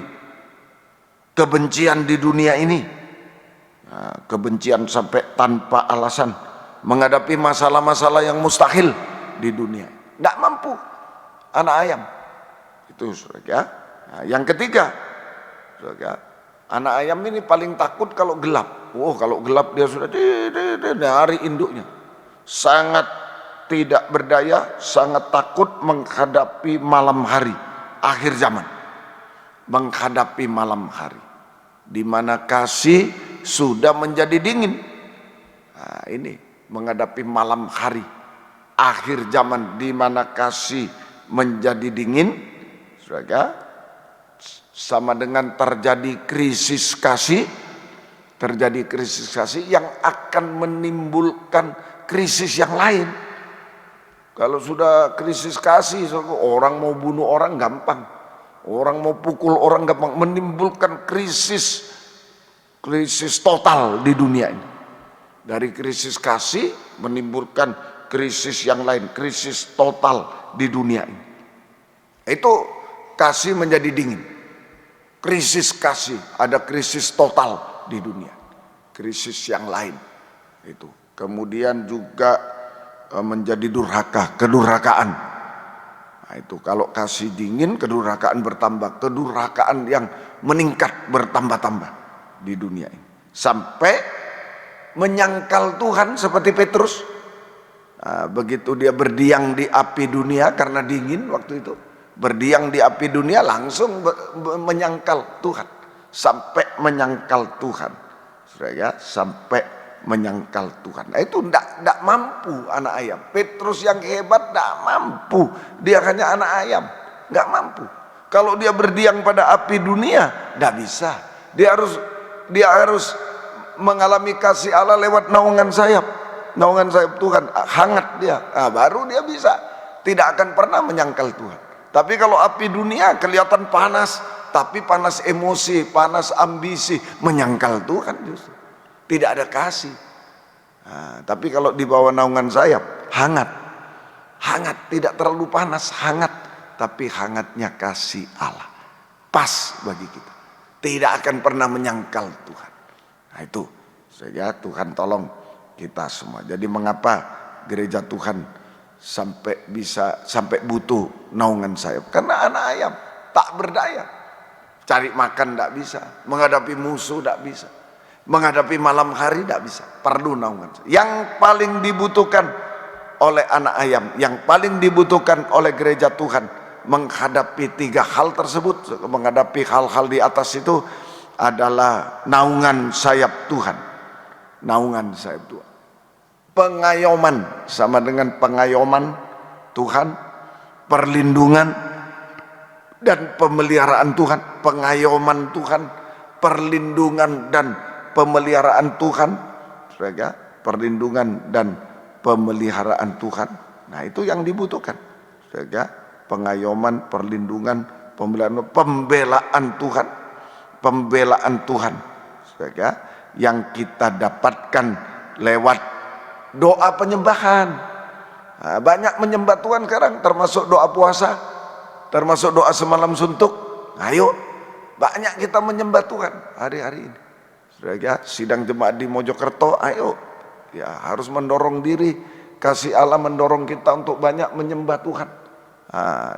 kebencian di dunia ini, nah, kebencian sampai tanpa alasan, menghadapi masalah-masalah yang mustahil di dunia. Tidak mampu anak ayam. Itu saudara. Nah, yang ketiga, saudara, anak ayam ini paling takut kalau gelap. Oh, kalau gelap dia sudah dari induknya. Sangat tidak berdaya, sangat takut menghadapi malam hari, akhir zaman. Menghadapi malam hari, di mana kasih sudah menjadi dingin. Nah, ini menghadapi malam hari, akhir zaman, di mana kasih menjadi dingin, saudara, sama dengan terjadi krisis kasih. Terjadi krisis kasih yang akan menimbulkan krisis yang lain. Kalau sudah krisis kasih, orang mau bunuh orang gampang, orang mau pukul orang gampang, menimbulkan krisis total di dunia ini. Dari krisis kasih menimbulkan krisis yang lain, krisis total di dunia ini. Itu kasih menjadi dingin. Krisis kasih, ada krisis total di dunia, krisis yang lain itu. Kemudian juga menjadi durhaka, kedurhakaan. Nah, itu kalau kasih dingin, kedurhakaan bertambah, kedurhakaan yang meningkat bertambah-tambah di dunia ini, sampai menyangkal Tuhan seperti Petrus. Nah, begitu dia berdiam di api dunia karena dingin waktu itu, berdiam di api dunia langsung menyangkal Tuhan. Sampai menyangkal Tuhan, saudara, sampai menyangkal Tuhan. Nah, itu tidak mampu anak ayam. Petrus yang hebat tidak mampu, dia hanya anak ayam, nggak mampu. Kalau dia berdiam pada api dunia, tidak bisa. Dia harus mengalami kasih Allah lewat naungan sayap Tuhan, hangat dia. Nah, baru dia bisa. Tidak akan pernah menyangkal Tuhan. Tapi kalau api dunia kelihatan panas, tapi panas emosi, panas ambisi, menyangkal Tuhan justru. Tidak ada kasih. Nah, tapi kalau di bawah naungan sayap, hangat, tidak terlalu panas, hangat, tapi hangatnya kasih Allah. Pas bagi kita. Tidak akan pernah menyangkal Tuhan. Nah itu, sehingga Tuhan tolong kita semua. Jadi mengapa gereja Tuhan sampai butuh naungan sayap? Karena anak ayam tak berdaya. Cari makan tidak bisa, menghadapi musuh tidak bisa, menghadapi malam hari tidak bisa. Perlu naungan sayap. Yang paling dibutuhkan oleh anak ayam, yang paling dibutuhkan oleh gereja Tuhan menghadapi 3 hal tersebut, menghadapi hal-hal di atas itu adalah naungan sayap Tuhan. Naungan sayap Tuhan. Pengayoman, sama dengan pengayoman Tuhan, perlindungan dan pemeliharaan Tuhan. Pengayoman Tuhan, perlindungan dan pemeliharaan Tuhan. Saudara, perlindungan dan pemeliharaan Tuhan. Nah, itu yang dibutuhkan. Saudara, pengayoman, perlindungan, pembelaan Tuhan, pembelaan Tuhan, saudara, yang kita dapatkan lewat doa penyembahan. Nah, banyak menyembah Tuhan sekarang, termasuk doa puasa, termasuk doa semalam suntuk. Ayo, banyak kita menyembah Tuhan hari-hari ini. Saudara, sidang jemaat di Mojokerto, ayo, ya harus mendorong diri, kasih Allah mendorong kita untuk banyak menyembah Tuhan.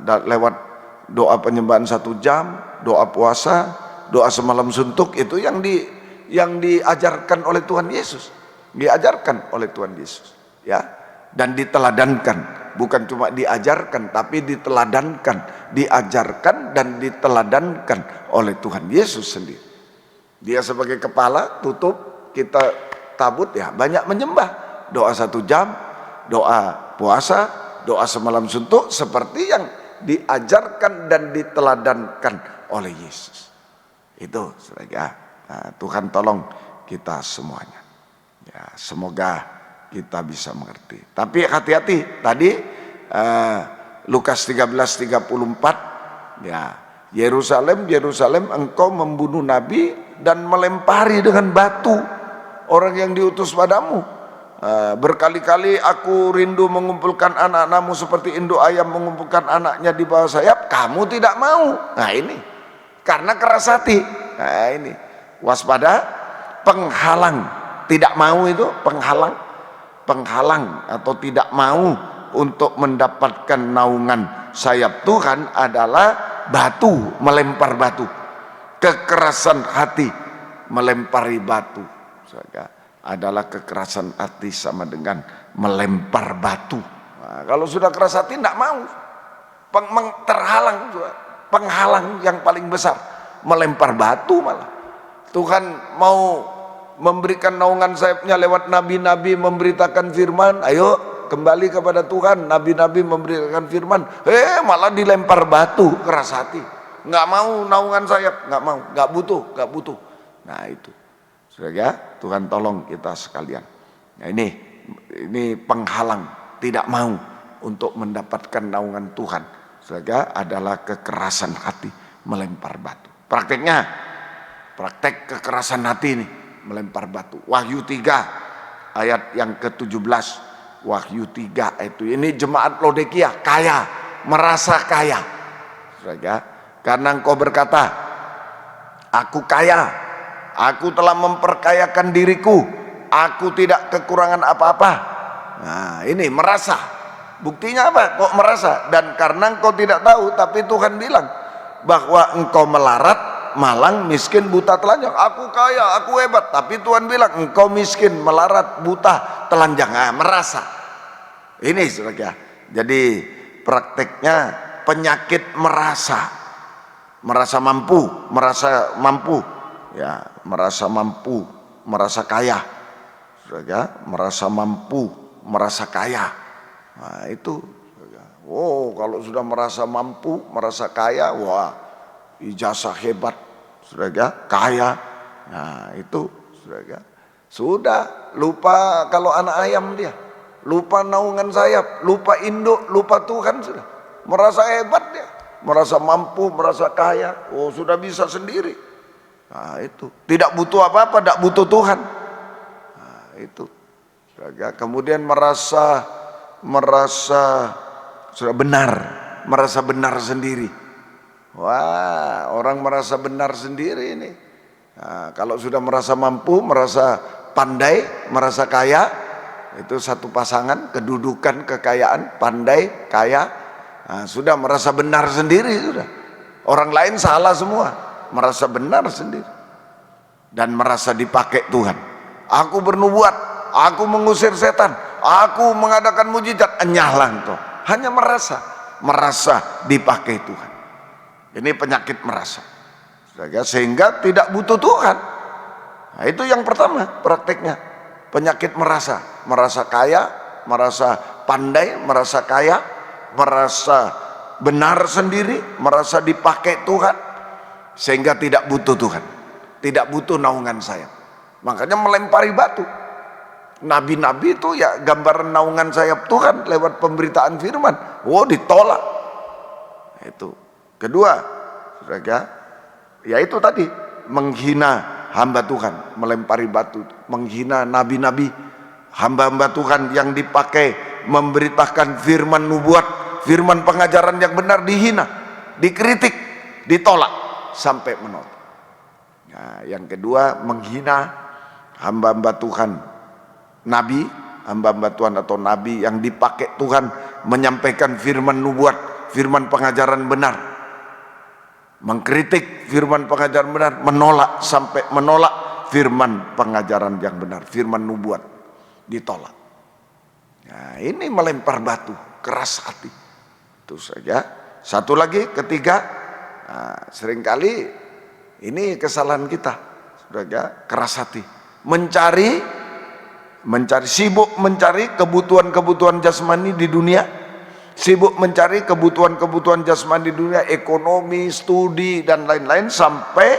Lewat doa penyembahan 1 jam, doa puasa, doa semalam suntuk, itu yang diajarkan oleh Tuhan Yesus, diajarkan oleh Tuhan Yesus, ya, dan diteladankan, bukan cuma diajarkan, tapi diteladankan, diajarkan dan diteladankan oleh Tuhan Yesus sendiri. Dia sebagai kepala, tutup, kita tabut, ya banyak menyembah, doa 1 jam, doa puasa, doa semalam suntuk, seperti yang diajarkan dan diteladankan oleh Yesus. Itu saudara. Nah, Tuhan tolong kita semuanya. Ya, semoga kita bisa mengerti. Tapi hati-hati, tadi Lukas 13:34, ya, Yerusalem, Yerusalem, engkau membunuh nabi dan melempari dengan batu orang yang diutus padamu. Berkali-kali aku rindu mengumpulkan anak-anakmu seperti induk ayam mengumpulkan anaknya di bawah sayap, kamu tidak mau. Nah ini karena keras hati. Nah ini waspada, penghalang, tidak mau itu penghalang atau tidak mau untuk mendapatkan naungan sayap Tuhan adalah batu, melempar batu. Kekerasan hati melempari batu, saudara, adalah kekerasan hati sama dengan melempar batu. Nah, kalau sudah keras hati tidak mau, terhalang, penghalang yang paling besar, melempar batu malah. Tuhan mau memberikan naungan sayapnya lewat nabi-nabi memberitakan firman, ayo kembali kepada Tuhan, nabi-nabi memberitakan firman, malah dilempar batu, keras hati, nggak mau naungan sayap, nggak mau, nggak butuh. Nah itu. Saudara, Tuhan tolong kita sekalian. Nah ini penghalang, tidak mau untuk mendapatkan naungan Tuhan. Saudara, adalah kekerasan hati, melempar batu. Praktek kekerasan hati ini, melempar batu. Wahyu 3 ayat yang ke-17. Wahyu 3 itu, ini jemaat Laodikia kaya, merasa kaya. Saudara, karena engkau berkata, aku kaya, aku telah memperkayakan diriku, aku tidak kekurangan apa-apa. Nah ini merasa, buktinya apa? Kok merasa? Dan karena engkau tidak tahu, tapi Tuhan bilang bahwa engkau melarat, malang, miskin, buta, telanjang. Aku kaya, aku hebat, tapi Tuhan bilang engkau miskin, melarat, buta, telanjang. Nah, merasa. Ini saudara. Jadi prakteknya penyakit merasa mampu, ya, merasa mampu, merasa kaya, saudara, merasa mampu, merasa kaya. Nah itu, oh kalau sudah merasa mampu, merasa kaya, wah ijazah hebat, saudara, kaya. Nah itu, saudara, sudah lupa kalau anak ayam dia, lupa naungan sayap, lupa induk, lupa Tuhan sudah, merasa hebat dia, merasa mampu, merasa kaya, oh sudah bisa sendiri. Nah itu, tidak butuh apa-apa, tidak butuh Tuhan. Nah itu, kemudian merasa sudah benar, merasa benar sendiri. Wah, orang merasa benar sendiri ini. Nah, kalau sudah merasa mampu, merasa pandai, merasa kaya, itu satu pasangan, kedudukan, kekayaan, pandai, kaya, nah, sudah merasa benar sendiri sudah. Orang lain salah semua, merasa benar sendiri dan merasa dipakai Tuhan. Aku bernubuat, aku mengusir setan, aku mengadakan mujizat, enyahlah engkau. Hanya merasa dipakai Tuhan. Ini penyakit merasa, sehingga tidak butuh Tuhan. Nah, itu yang pertama prakteknya, penyakit merasa kaya, merasa pandai, merasa kaya, merasa benar sendiri, merasa dipakai Tuhan, sehingga tidak butuh Tuhan, tidak butuh naungan sayap. Makanya melempari batu. Nabi-nabi itu ya gambaran naungan sayap Tuhan lewat pemberitaan firman. Oh, ditolak. Itu. Kedua, saudara, ya itu tadi, menghina hamba Tuhan, melempari batu, menghina nabi-nabi, hamba-hamba Tuhan yang dipakai memberitakan firman nubuat, firman pengajaran yang benar dihina, dikritik, ditolak sampai menolak. Nah, yang kedua, menghina hamba-hamba Tuhan, nabi, hamba-hamba Tuhan atau nabi yang dipakai Tuhan menyampaikan firman nubuat, firman pengajaran benar, mengkritik firman pengajaran benar, menolak sampai menolak firman pengajaran yang benar, firman nubuat, ditolak. Nah, ini melempar batu, keras hati. Itu saja. Satu lagi, ketiga, nah, seringkali ini kesalahan kita, saudara, keras hati, mencari, sibuk mencari kebutuhan-kebutuhan jasmani di dunia, sibuk mencari kebutuhan-kebutuhan jasmani di dunia, ekonomi, studi, dan lain-lain, sampai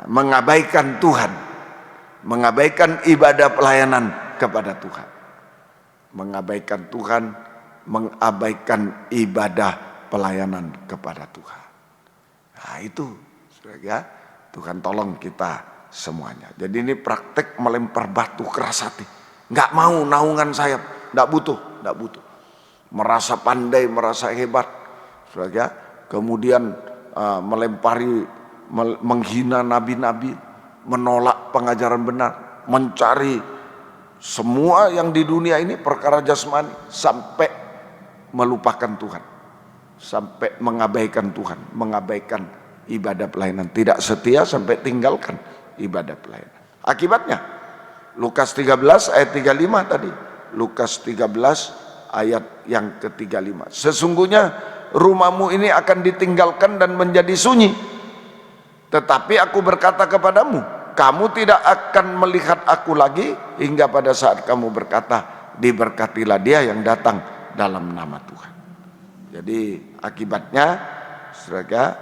mengabaikan Tuhan, mengabaikan ibadah pelayanan kepada Tuhan, mengabaikan Tuhan, mengabaikan ibadah pelayanan kepada Tuhan. Nah itu, saudara, Tuhan tolong kita semuanya. Jadi ini praktek melempar batu, keras hati, nggak mau naungan sayap, nggak butuh. Merasa pandai, merasa hebat, saudara, kemudian melempari, menghina nabi-nabi, menolak pengajaran benar, mencari semua yang di dunia ini perkara jasmani, sampai melupakan Tuhan, sampai mengabaikan Tuhan, mengabaikan ibadah pelayanan, tidak setia sampai tinggalkan ibadah pelayanan. Akibatnya Lukas 13 ayat 35 tadi, Lukas 13 ayat yang ke-35. Sesungguhnya rumahmu ini akan ditinggalkan dan menjadi sunyi. Tetapi aku berkata kepadamu, kamu tidak akan melihat aku lagi hingga pada saat kamu berkata, diberkatilah dia yang datang dalam nama Tuhan. Jadi akibatnya, saudara,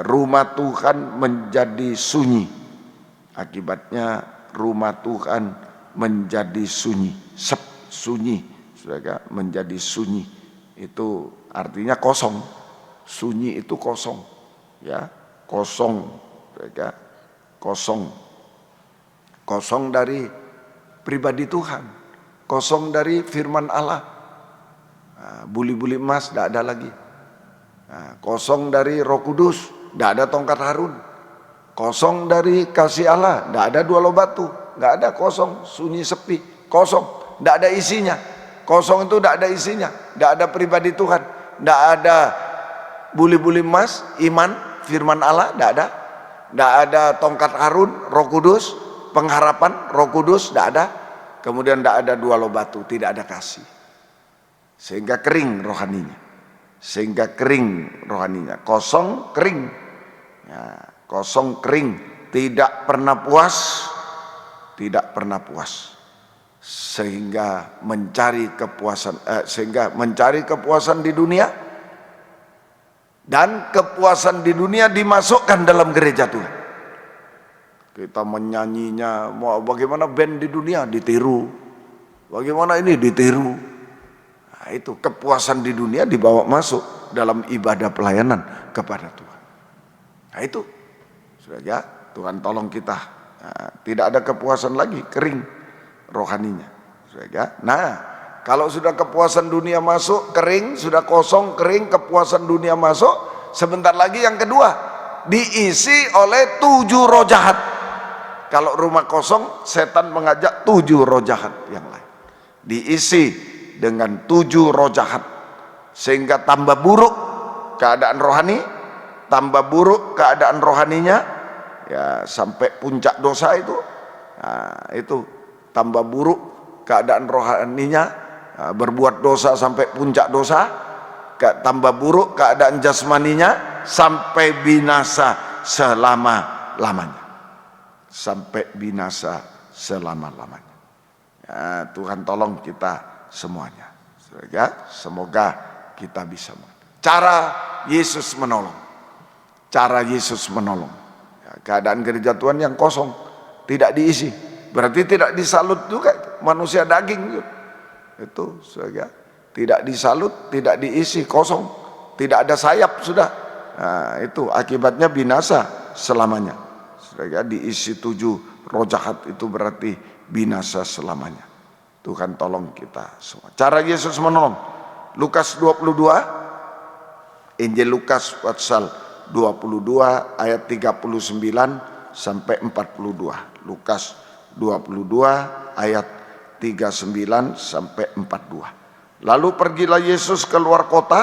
rumah Tuhan menjadi sunyi. Akibatnya rumah Tuhan menjadi sunyi, sunyi, saudara, menjadi sunyi. Itu artinya kosong. Sunyi itu kosong, ya, kosong, saudara, kosong dari pribadi Tuhan, kosong dari firman Allah. Buli-buli emas tidak ada lagi. Kosong dari Roh Kudus, tidak ada tongkat Harun. Kosong dari kasih Allah, tidak ada dua loh batu, nggak ada, kosong, sunyi, sepi, kosong, tidak ada isinya. Kosong itu tidak ada isinya, tidak ada pribadi Tuhan, tidak ada buli-buli emas, iman, firman Allah, tidak ada tongkat Harun, Roh Kudus, pengharapan, Roh Kudus, tidak ada. Kemudian tidak ada dua loh batu, tidak ada kasih, sehingga kering rohaninya, kosong, kering, ya, kosong, kering, tidak pernah puas, sehingga mencari kepuasan di dunia, dan kepuasan di dunia dimasukkan dalam gereja Tuhan. Kita menyanyinya, mau bagaimana band di dunia ditiru, bagaimana ini ditiru. Nah, itu kepuasan di dunia dibawa masuk dalam ibadah pelayanan kepada Tuhan. Nah itu, saudara, Tuhan tolong kita, tidak ada kepuasan lagi, kering rohaninya, saudara. Nah Kalau sudah kepuasan dunia masuk, kering, sudah kosong, kering, kepuasan dunia masuk, sebentar lagi yang kedua, diisi oleh 7 roh jahat. Kalau rumah kosong, setan mengajak 7 roh jahat yang lain. Diisi dengan 7 roh jahat, sehingga tambah buruk keadaan rohani, tambah buruk keadaan rohaninya, ya sampai puncak dosa itu. Nah, itu tambah buruk keadaan rohaninya, berbuat dosa sampai puncak dosa, tambah buruk keadaan jasmaninya sampai binasa selama-lamanya. Sampai binasa selama-lamanya. Ya, Tuhan tolong kita semuanya. Semoga kita bisa. Cara Yesus menolong. Cara Yesus menolong. Ya, keadaan gereja Tuhan yang kosong, tidak diisi, berarti tidak disalut juga. Manusia daging itu, tidak disalut, tidak diisi, kosong, tidak ada sayap sudah. Nah, itu akibatnya binasa selamanya. Diisi 7 roh jahat itu berarti binasa selamanya. Tuhan tolong kita semua. Cara Yesus menolong. Lukas 22, Injil Lukas pasal 22 ayat 39 sampai 42. Lukas 22 ayat 39 sampai 42. Lalu pergilah Yesus keluar kota,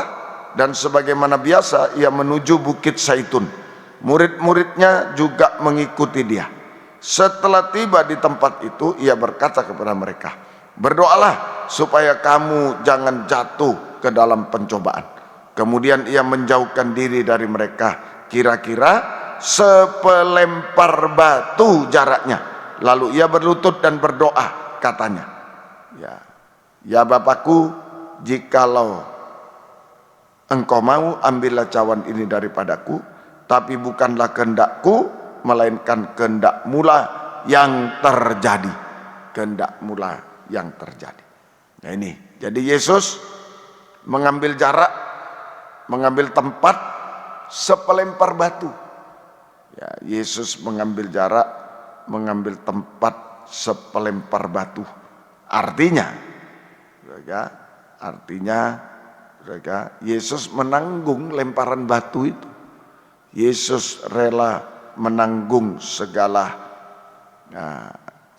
dan sebagaimana biasa ia menuju Bukit Zaitun. Murid-muridnya juga mengikuti dia. Setelah tiba di tempat itu, ia berkata kepada mereka, "Berdoalah supaya kamu jangan jatuh ke dalam pencobaan." Kemudian ia menjauhkan diri dari mereka, kira-kira sepelempar batu jaraknya. Lalu ia berlutut dan berdoa, katanya, Ya Bapakku, jikalau Engkau mau, ambillah cawan ini daripadaku, tapi bukanlah kehendakku, melainkan kehendak-Mu yang terjadi. Kehendak-Mu yang terjadi. Nah ini, jadi Yesus mengambil jarak, mengambil tempat sepelempar batu. Ya, Yesus mengambil jarak, mengambil tempat sepelempar batu. Artinya, Yesus menanggung lemparan batu itu. Yesus rela menanggung segala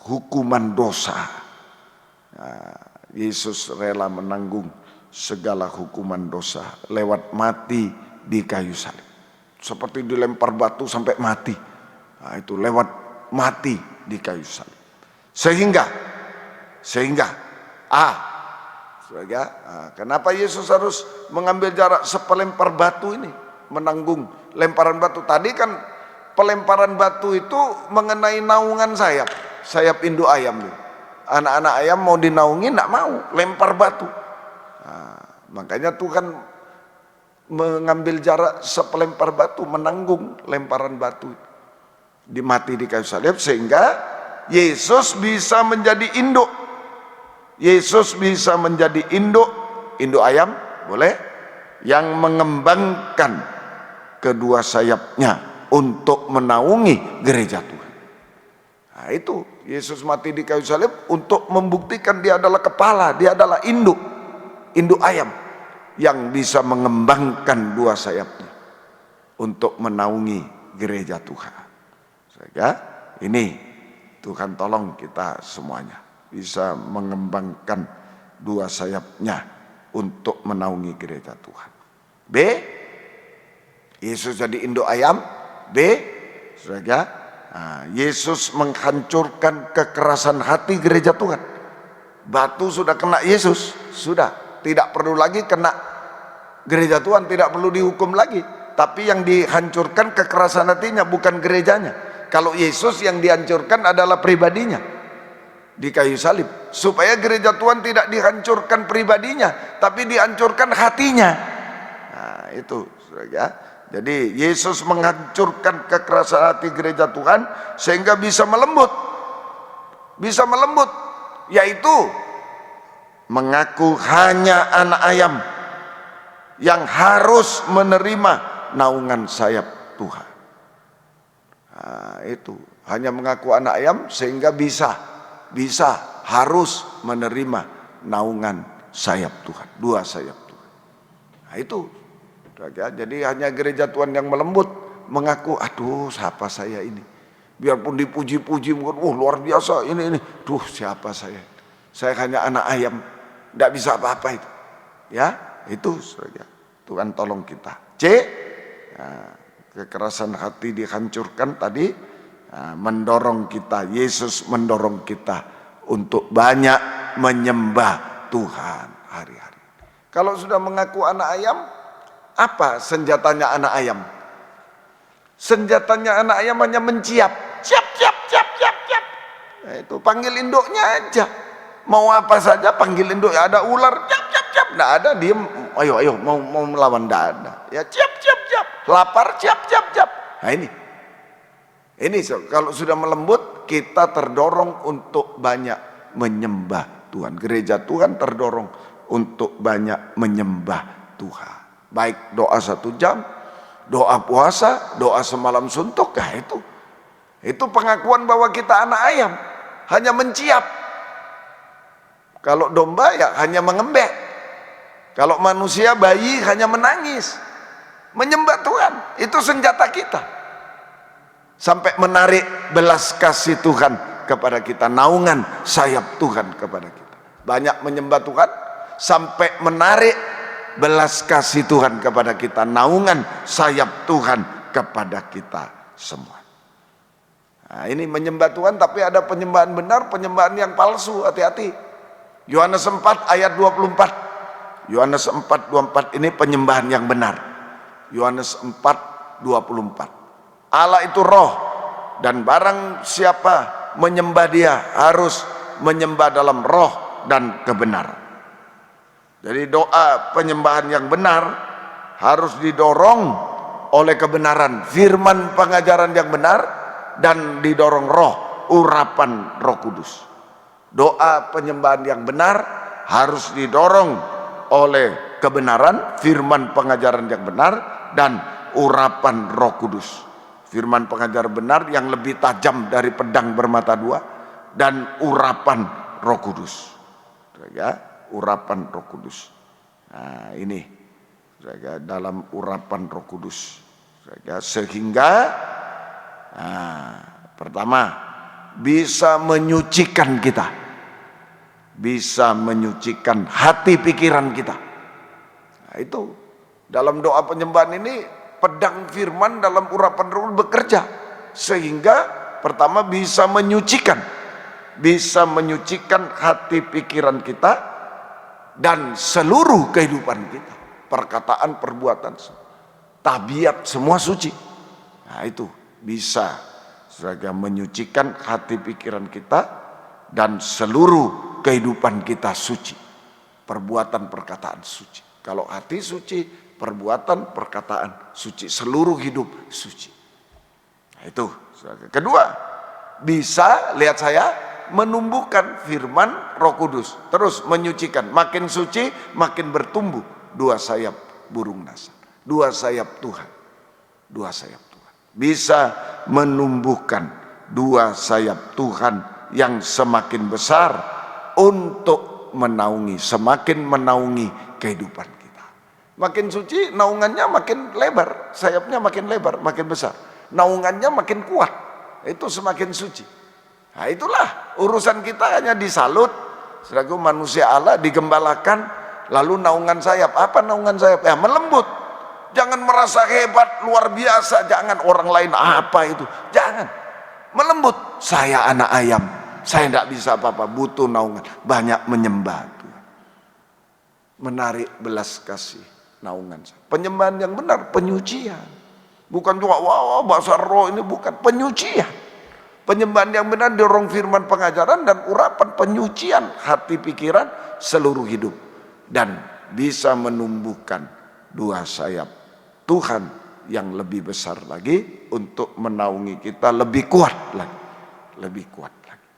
hukuman dosa. Yesus rela menanggung segala hukuman dosa lewat mati di kayu salib. Seperti dilempar batu sampai mati. Nah, itu lewat mati di kayu salib. Sehingga kenapa Yesus harus mengambil jarak sepelempar batu ini, menanggung lemparan batu? Tadi kan pelemparan batu itu mengenai naungan sayap induk ayam. Anak-anak ayam mau dinaungi, tidak mau, lempar batu. Nah, makanya Tuhan mengambil jarak sepelempar batu, menanggung lemparan batu, dimati di kayu salib, sehingga Yesus bisa menjadi induk. Yesus bisa menjadi induk ayam, boleh, yang mengembangkan kedua sayapnya untuk menaungi gereja Tuhan. Nah itu, Yesus mati di kayu salib untuk membuktikan dia adalah kepala, dia adalah induk ayam yang bisa mengembangkan dua sayapnya untuk menaungi gereja Tuhan. Sehingga ini Tuhan tolong kita semuanya bisa mengembangkan dua sayapnya untuk menaungi gereja Tuhan. B, Yesus jadi induk ayam. B, Yesus menghancurkan kekerasan hati gereja Tuhan. Batu sudah kena Yesus, sudah tidak perlu lagi kena gereja Tuhan, tidak perlu dihukum lagi. Tapi yang dihancurkan kekerasan hatinya, bukan gerejanya. Kalau Yesus yang dihancurkan adalah pribadinya di kayu salib, supaya gereja Tuhan tidak dihancurkan pribadinya, tapi dihancurkan hatinya. Nah itu, ya. Jadi Yesus menghancurkan kekerasan hati gereja Tuhan sehingga bisa melembut, yaitu mengaku hanya anak ayam yang harus menerima naungan sayap Tuhan. Nah, itu hanya mengaku anak ayam sehingga bisa harus menerima naungan sayap Tuhan, dua sayap Tuhan. Nah itu, jadi hanya gereja Tuhan yang melembut, mengaku, aduh siapa saya ini. Biarpun dipuji-puji, luar biasa ini. Duh siapa saya? Saya hanya anak ayam, tidak bisa apa-apa itu. Ya, itu Tuhan tolong kita. Kekerasan hati dihancurkan tadi, mendorong kita, Yesus mendorong kita untuk banyak menyembah Tuhan hari-hari. Kalau sudah mengaku anak ayam, apa senjatanya anak ayam? Senjatanya anak ayam hanya menciap. Ciap. Nah, itu panggil induknya aja. Mau apa saja panggil induknya. Ada ular, ciap. Nggak ada, diem. Ayo, mau melawan, nggak ada. Ya ciap. Lapar, ciap. Nah ini kalau sudah melembut, kita terdorong untuk banyak menyembah Tuhan. Gereja Tuhan terdorong untuk banyak menyembah Tuhan. Baik doa 1 jam, doa puasa, doa semalam suntuk, itu pengakuan bahwa kita anak ayam, hanya menciap. Kalau domba ya hanya mengembek. Kalau manusia, bayi hanya menangis. Menyembah Tuhan, itu senjata kita. Sampai menarik belas kasih Tuhan kepada kita, naungan sayap Tuhan kepada kita. Banyak menyembah Tuhan, sampai menarik belas kasih Tuhan kepada kita, naungan sayap Tuhan kepada kita semua. Nah, ini menyembah Tuhan, tapi ada penyembahan benar, penyembahan yang palsu, hati-hati. Yohanes 4 ayat 24. Yohanes 4:24 ini penyembahan yang benar. Yohanes 4:24. Allah itu roh, dan barang siapa menyembah Dia harus menyembah dalam roh dan kebenaran. Jadi doa penyembahan yang benar harus didorong oleh kebenaran, firman pengajaran yang benar, dan didorong roh, urapan Roh Kudus. Doa penyembahan yang benar harus didorong oleh kebenaran, firman pengajaran yang benar, dan urapan Roh Kudus. Firman pengajar benar yang lebih tajam dari pedang bermata dua, dan urapan Roh Kudus. Ya, urapan Roh Kudus. Nah, ini dalam urapan Roh Kudus. Sehingga pertama bisa menyucikan kita, bisa menyucikan hati pikiran kita. Nah, itu dalam doa penyembahan ini, pedang firman dalam urapan Roh bekerja, sehingga pertama bisa menyucikan hati pikiran kita dan seluruh kehidupan kita, perkataan, perbuatan, tabiat semua suci. Nah, itu bisa menyucikan hati pikiran kita dan seluruh kehidupan kita suci, perbuatan, perkataan suci. Kalau hati suci, perbuatan, perkataan suci, seluruh hidup suci. Nah, itu. Kedua, bisa, lihat saya, menumbuhkan firman Roh Kudus, terus menyucikan, makin suci makin bertumbuh dua sayap burung nasar, dua sayap Tuhan, dua sayap Tuhan. Bisa menumbuhkan dua sayap Tuhan yang semakin besar untuk menaungi, semakin menaungi kehidupan kita. Makin suci, naungannya makin lebar, sayapnya makin lebar, makin besar. Naungannya makin kuat, itu semakin suci. Nah, itulah urusan kita, hanya disalut selaku manusia Allah, digembalakan, lalu naungan sayap. Apa naungan sayap? Ya, melembut. Jangan merasa hebat, luar biasa, jangan orang lain apa itu, jangan. Melembut, saya anak ayam, saya tidak bisa apa-apa, butuh naungan, banyak menyembah Tuhan. Menarik belas kasih, naungan. Penyembahan yang benar, penyucian. Bukan cuma wah bahasa roh, ini bukan, penyucian. Penyembahan yang benar dorong firman pengajaran dan urapan, penyucian hati pikiran seluruh hidup, dan bisa menumbuhkan dua sayap Tuhan yang lebih besar lagi untuk menaungi kita lebih kuat lagi, lebih kuat lagi.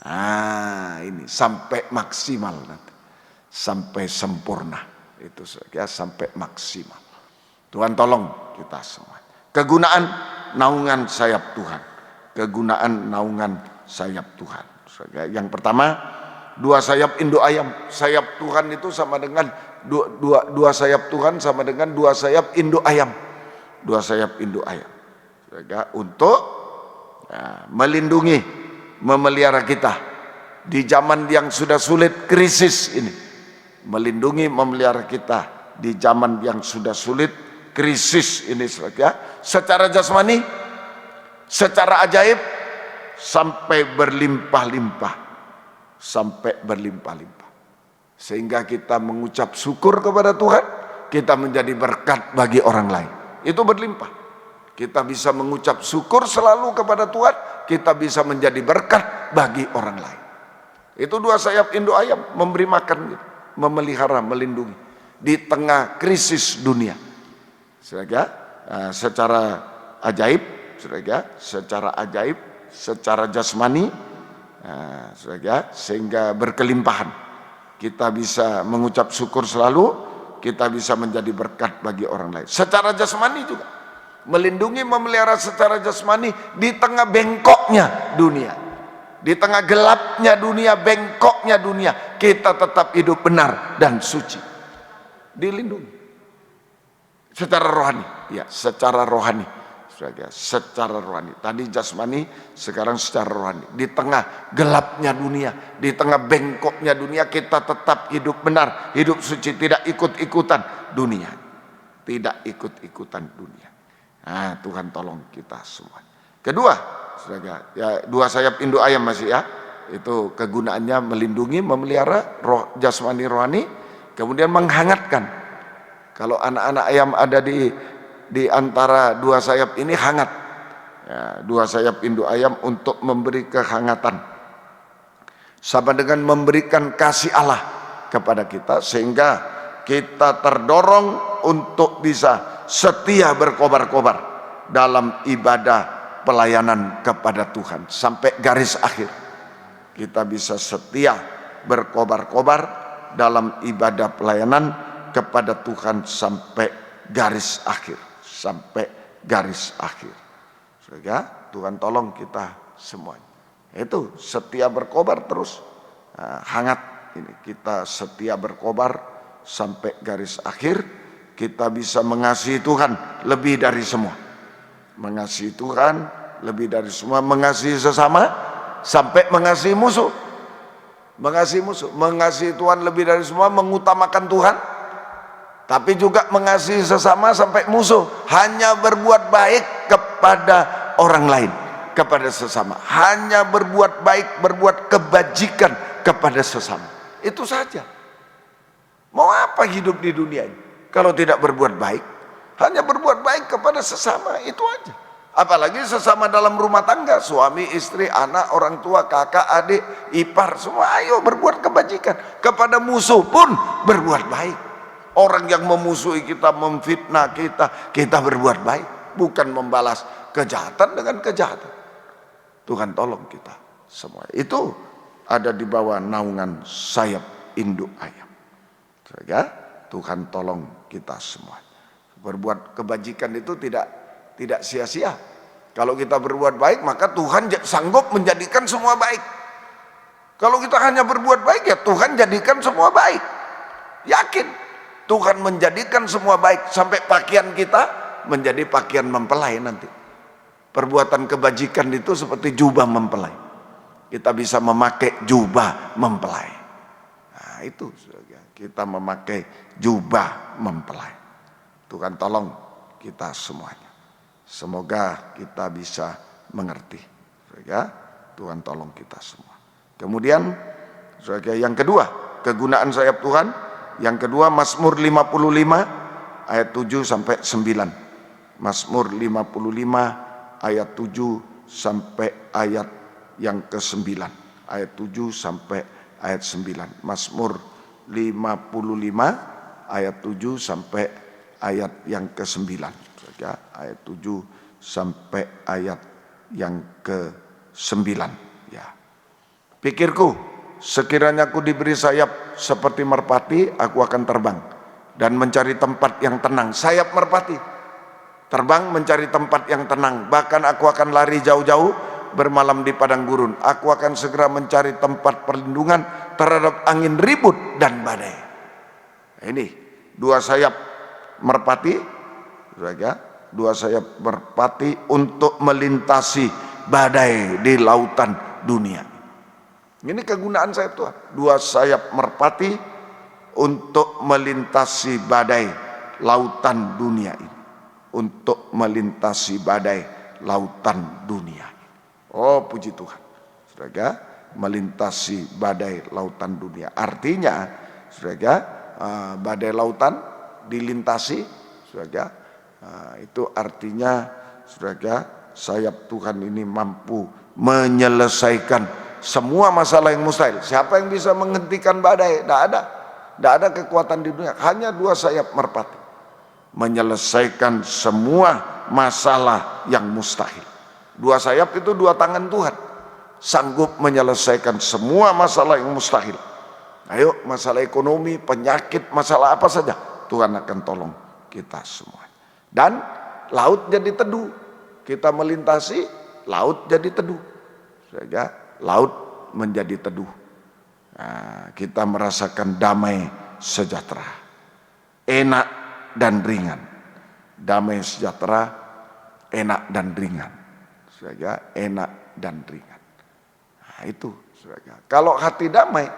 Ah, ini sampai maksimal nanti, sampai sempurna itu ya, sampai maksimal. Tuhan tolong kita semua. Kegunaan naungan sayap Tuhan. Kegunaan naungan sayap Tuhan. Yang pertama, dua sayap induk ayam. Sayap Tuhan itu sama dengan dua sayap Tuhan sama dengan dua sayap induk ayam. Dua sayap induk ayam. Untuk melindungi, memelihara kita di zaman yang sudah sulit, krisis ini. Melindungi, memelihara kita di zaman yang sudah sulit, krisis ini, secara jasmani, secara ajaib, sampai berlimpah-limpah, sampai berlimpah-limpah, sehingga kita mengucap syukur kepada Tuhan, kita menjadi berkat bagi orang lain. Itu berlimpah. Kita bisa mengucap syukur selalu kepada Tuhan, kita bisa menjadi berkat bagi orang lain. Itu dua sayap induk ayam, memberi makan, memelihara, melindungi di tengah krisis dunia. Secara ajaib, secara ajaib, secara jasmani, sehingga berkelimpahan. Kita bisa mengucap syukur selalu, kita bisa menjadi berkat bagi orang lain. Secara jasmani juga, melindungi, memelihara secara jasmani di tengah bengkoknya dunia, di tengah gelapnya dunia, bengkoknya dunia, kita tetap hidup benar dan suci, dilindungi. Secara rohani, ya, secara rohani, secara rohani. Tadi jasmani, sekarang secara rohani. Di tengah gelapnya dunia, di tengah bengkoknya dunia, kita tetap hidup benar, hidup suci, tidak ikut-ikutan dunia, tidak ikut-ikutan dunia. Nah, Tuhan tolong kita semua. Kedua, ya, dua sayap induk ayam masih, ya, itu kegunaannya melindungi, memelihara roh, jasmani, rohani, kemudian menghangatkan. Kalau anak-anak ayam ada di antara dua sayap ini hangat, ya, dua sayap induk ayam untuk memberi kehangatan, sama dengan memberikan kasih Allah kepada kita, sehingga kita terdorong untuk bisa setia berkobar-kobar dalam ibadah pelayanan kepada Tuhan sampai garis akhir. Kita bisa setia berkobar-kobar dalam ibadah pelayanan kepada Tuhan sampai garis akhir, sampai garis akhir. Sehingga Tuhan tolong kita semuanya. Itu setia berkobar terus, hangat ini, kita setia berkobar sampai garis akhir. Kita bisa mengasihi Tuhan lebih dari semua, mengasihi Tuhan lebih dari semua, mengasihi sesama sampai mengasihi musuh, mengasihi musuh, mengasihi Tuhan lebih dari semua, mengutamakan Tuhan, tapi juga mengasihi sesama sampai musuh, hanya berbuat baik kepada orang lain, kepada sesama, hanya berbuat baik, berbuat kebajikan kepada sesama. Itu saja. Mau apa hidup di dunia ini kalau tidak berbuat baik? Hanya berbuat baik kepada sesama, itu aja. Apalagi sesama dalam rumah tangga, suami, istri, anak, orang tua, kakak, adik, ipar, semua ayo berbuat kebajikan. Kepada musuh pun berbuat baik. Orang yang memusuhi kita, memfitnah kita, kita berbuat baik, bukan membalas kejahatan dengan kejahatan. Tuhan tolong kita semua. Itu ada di bawah naungan sayap induk ayam. Sehingga Tuhan tolong kita semua. Berbuat kebajikan itu tidak sia-sia. Kalau kita berbuat baik, maka Tuhan sanggup menjadikan semua baik. Kalau kita hanya berbuat baik, ya Tuhan jadikan semua baik. Yakin Tuhan menjadikan semua baik, sampai pakaian kita menjadi pakaian mempelai nanti. Perbuatan kebajikan itu seperti jubah mempelai. Kita bisa memakai jubah mempelai. Nah, itu kita memakai jubah mempelai. Tuhan tolong kita semuanya. Semoga kita bisa mengerti. Ya, Tuhan tolong kita semua. Kemudian yang kedua, kegunaan sayap Tuhan. Yang kedua, Mazmur 55 ayat 7 sampai 9. Mazmur 55 ayat 7 sampai ayat yang ke-9. Ayat 7 sampai ayat 9. Mazmur 55 ayat 7 sampai ayat yang ke-9. Ya, ayat 7 sampai ayat yang ke-9. Ya. Pikirku, sekiranya aku diberi sayap seperti merpati, aku akan terbang dan mencari tempat yang tenang. Sayap merpati, terbang mencari tempat yang tenang. Bahkan aku akan lari jauh-jauh bermalam di padang gurun. Aku akan segera mencari tempat perlindungan terhadap angin ribut dan badai. Ini dua sayap merpati, dua sayap merpati untuk melintasi badai di lautan dunia. Ini kegunaan sayap Tuhan. Dua sayap merpati untuk melintasi badai lautan dunia ini. Untuk melintasi badai lautan dunia. Oh, puji Tuhan. Saudara, melintasi badai lautan dunia. Artinya, saudara, badai lautan dilintasi, saudara, itu artinya, saudara, sayap Tuhan ini mampu menyelesaikan semua masalah yang mustahil. Siapa yang bisa menghentikan badai? Tidak ada. Tidak ada kekuatan di dunia. Hanya dua sayap merpati menyelesaikan semua masalah yang mustahil. Dua sayap itu dua tangan Tuhan, sanggup menyelesaikan semua masalah yang mustahil. Ayo, masalah ekonomi, penyakit, masalah apa saja, Tuhan akan tolong kita semua. Dan laut jadi teduh. Kita melintasi, laut jadi teduh. Saja, laut menjadi teduh. Nah, kita merasakan damai sejahtera, enak dan ringan. Damai sejahtera, enak dan ringan. Saudara, enak dan ringan. Nah, itu, saudara. Kalau hati damai,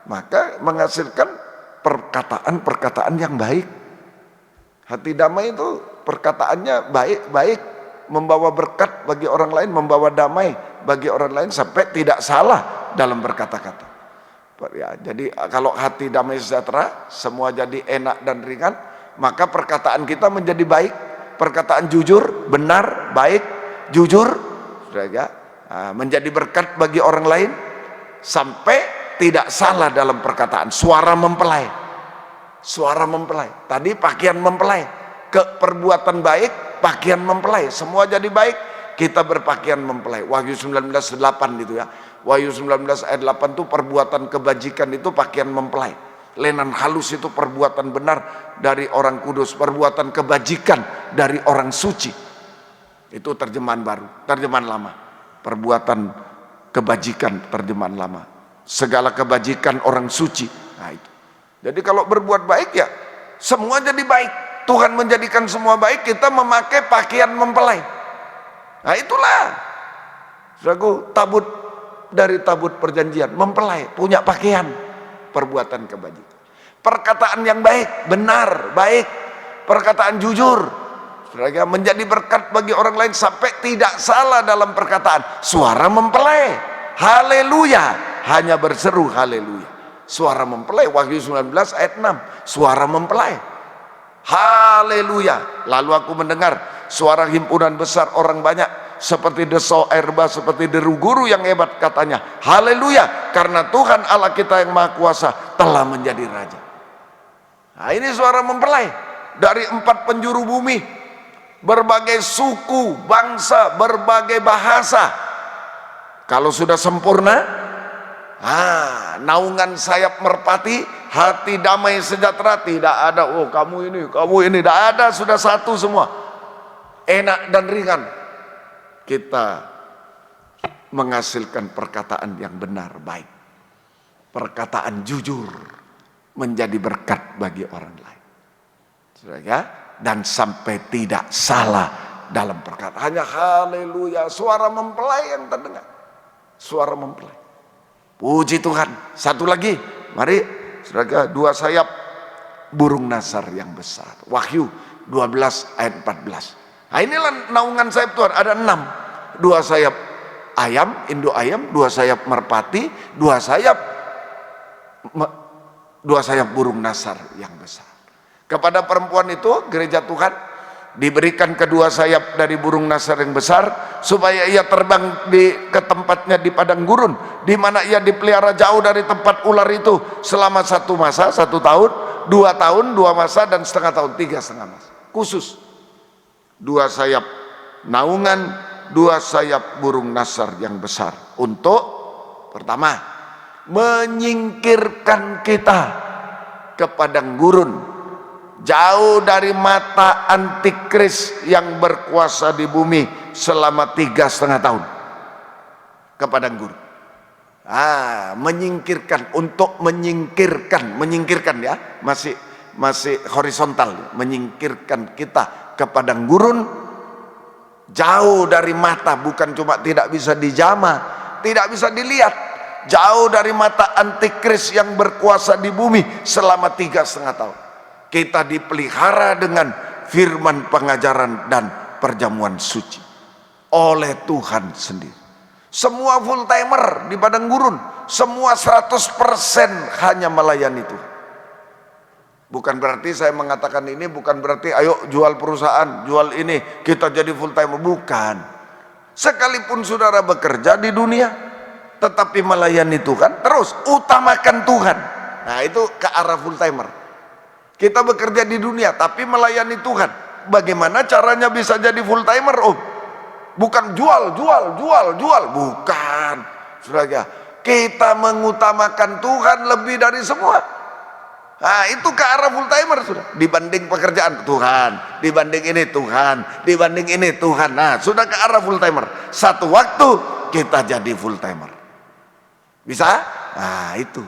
maka menghasilkan perkataan-perkataan yang baik. Hati damai itu perkataannya baik-baik, membawa berkat bagi orang lain, membawa damai bagi orang lain sampai tidak salah dalam berkata-kata. Ya, jadi kalau hati damai sejahtera, semua jadi enak dan ringan, maka perkataan kita menjadi baik, perkataan jujur, benar, baik, jujur, menjadi berkat bagi orang lain, sampai tidak salah dalam perkataan. Suara mempelai, suara mempelai. Tadi pakaian mempelai, ke perbuatan baik, pakaian mempelai, semua jadi baik. Kita berpakaian mempelai. Wahyu 19:8 itu ya. Wahyu 19 ayat 8 itu perbuatan kebajikan itu pakaian mempelai. Lenan halus itu perbuatan benar dari orang kudus, perbuatan kebajikan dari orang suci. Itu terjemahan baru, terjemahan lama. Perbuatan kebajikan, terjemahan lama. Segala kebajikan orang suci. Nah itu. Jadi kalau berbuat baik ya semua jadi baik. Tuhan menjadikan semua baik, kita memakai pakaian mempelai. Nah itulah, saudaraku, tabut dari tabut perjanjian, mempelai, punya pakaian perbuatan kebajikan. Perkataan yang baik, benar, baik, perkataan jujur, saudara, menjadi berkat bagi orang lain sampai tidak salah dalam perkataan. Suara mempelai, haleluya, hanya berseru haleluya. Suara mempelai, Wahyu 19 ayat 6, suara mempelai, haleluya. Lalu aku mendengar suara himpunan besar orang banyak, seperti desau air bah, seperti deru guru yang hebat, katanya, haleluya, karena Tuhan Allah kita yang Maha Kuasa telah menjadi Raja. Nah ini suara mempelai dari 4 penjuru bumi, berbagai suku, bangsa, berbagai bahasa. Kalau sudah sempurna, naungan sayap merpati, hati damai sejahtera, tidak ada, oh kamu ini, tidak ada, sudah satu semua, enak dan ringan. Kita menghasilkan perkataan yang benar, baik, perkataan jujur, menjadi berkat bagi orang lain, saudara, dan sampai tidak salah dalam perkataan. Hanya haleluya, suara mempelai yang terdengar, suara mempelai. Puji Tuhan. Satu lagi, mari saudara, dua sayap burung nasar yang besar. Wahyu 12 ayat 14. Nah inilah naungan sayap Tuhan, ada 6. 2 sayap ayam, induk ayam, 2 sayap merpati, 2 sayap burung nasar yang besar. Kepada perempuan itu, gereja Tuhan, diberikan kedua sayap dari burung nasar yang besar, supaya ia terbang ke tempatnya di padang gurun, di mana ia dipelihara jauh dari tempat ular itu selama 1 masa, 1 tahun, 2 tahun, 2 masa, dan setengah tahun, 3,5 masa. Khusus 2 sayap naungan, 2 sayap burung nasar yang besar, untuk pertama, menyingkirkan kita ke padang gurun, jauh dari mata antikris yang berkuasa di bumi selama 3,5 tahun. ke padang gurun. Menyingkirkan, untuk menyingkirkan ya, masih horizontal, menyingkirkan kita ke padang gurun, jauh dari mata, bukan cuma tidak bisa dijamah, tidak bisa dilihat, jauh dari mata antikris yang berkuasa di bumi selama 3,5 tahun. Kita dipelihara dengan firman pengajaran dan perjamuan suci oleh Tuhan sendiri. Semua full timer di padang gurun, semua 100% hanya melayani Tuhan. Bukan berarti saya mengatakan ini, bukan berarti ayo jual perusahaan, jual ini, kita jadi full timer, bukan. Sekalipun saudara bekerja di dunia, tetapi melayani Tuhan, terus utamakan Tuhan. Nah, itu ke arah full timer. Kita bekerja di dunia tapi melayani Tuhan. Bagaimana caranya bisa jadi full timer, Om? Bukan jual, bukan. Saudara, kita mengutamakan Tuhan lebih dari semua. Nah, itu ke arah full timer sudah. Dibanding pekerjaan Tuhan, dibanding ini Tuhan, dibanding ini Tuhan. Nah, sudah ke arah full timer. Satu waktu kita jadi full timer. Bisa? Nah, itu.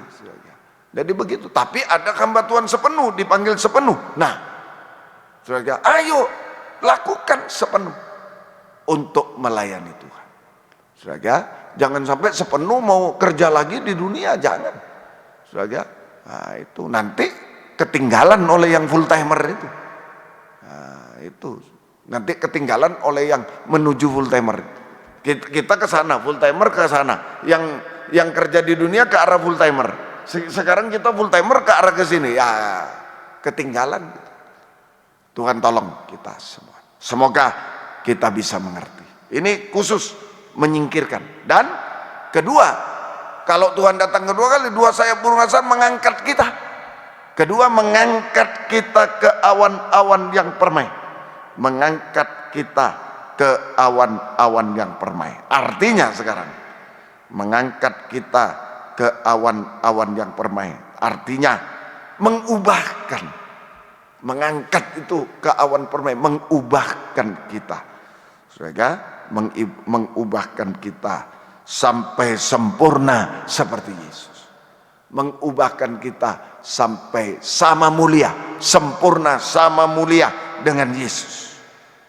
Jadi begitu. Tapi ada hamba Tuhan sepenuh, dipanggil sepenuh. Nah, saudara, ayo lakukan sepenuh untuk melayani Tuhan. Saudara, jangan sampai sepenuh mau kerja lagi di dunia, jangan. Saudara, nah, itu nanti ketinggalan oleh yang full timer itu. Nah, itu nanti ketinggalan oleh yang menuju full timer. Kita ke sana, full timer ke sana. Yang kerja di dunia ke arah full timer. Sekarang kita full timer ke arah ke sini, ya ketinggalan. Tuhan tolong kita semua. Semoga kita bisa mengerti. Ini khusus menyingkirkan. Dan kedua, kalau Tuhan datang kedua kali, dua sayap burung asap mengangkat kita. Kedua, mengangkat kita ke awan-awan yang permai. Mengangkat kita ke awan-awan yang permai. Artinya sekarang, mengangkat kita ke awan-awan yang permai. Artinya mengubahkan, mengangkat itu ke awan permai, mengubahkan kita. Saudara, mengubahkan kita sampai sempurna seperti Yesus. Mengubahkan kita sampai sama mulia, sempurna sama mulia dengan Yesus.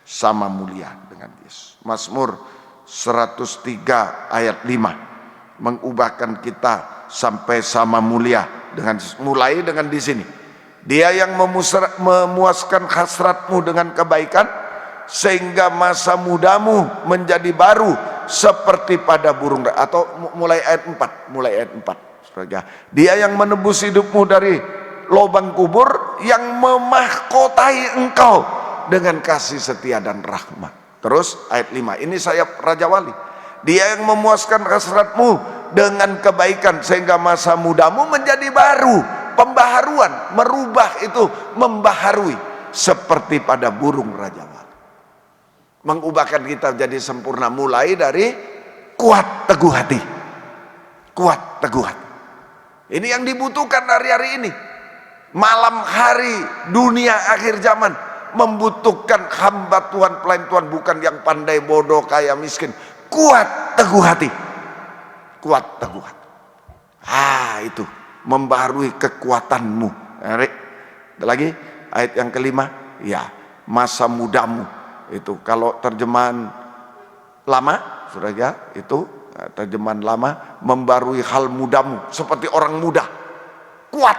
Sama mulia dengan Yesus. Mazmur 103 ayat 5. Mengubahkan kita sampai sama mulia dengan, mulai dengan di sini. Dia yang memuaskan hasratmu dengan kebaikan, sehingga masa mudamu menjadi baru seperti pada burung. Atau mulai ayat 4. Dia yang menebus hidupmu dari lubang kubur, yang memahkotai engkau dengan kasih setia dan rahmat. Terus ayat 5, ini saya Raja Wali. Dia yang memuaskan hasratmu dengan kebaikan, sehingga masa mudamu menjadi baru. Pembaharuan, merubah itu membaharui seperti pada burung Raja Wali. Mengubahkan kita jadi sempurna, mulai dari kuat teguh hati. Kuat teguh hati. Ini yang dibutuhkan hari-hari ini. Malam hari dunia akhir zaman membutuhkan hamba Tuhan, pelayan Tuhan, bukan yang pandai, bodoh, kaya, miskin. Kuat teguh hati. Kuat teguh hati. Itu membaharui kekuatanmu. Ada lagi ayat yang kelima, ya, masa mudamu. Itu kalau terjemahan lama, saudara, itu terjemahan lama, membarui hal mudamu seperti orang muda. Kuat.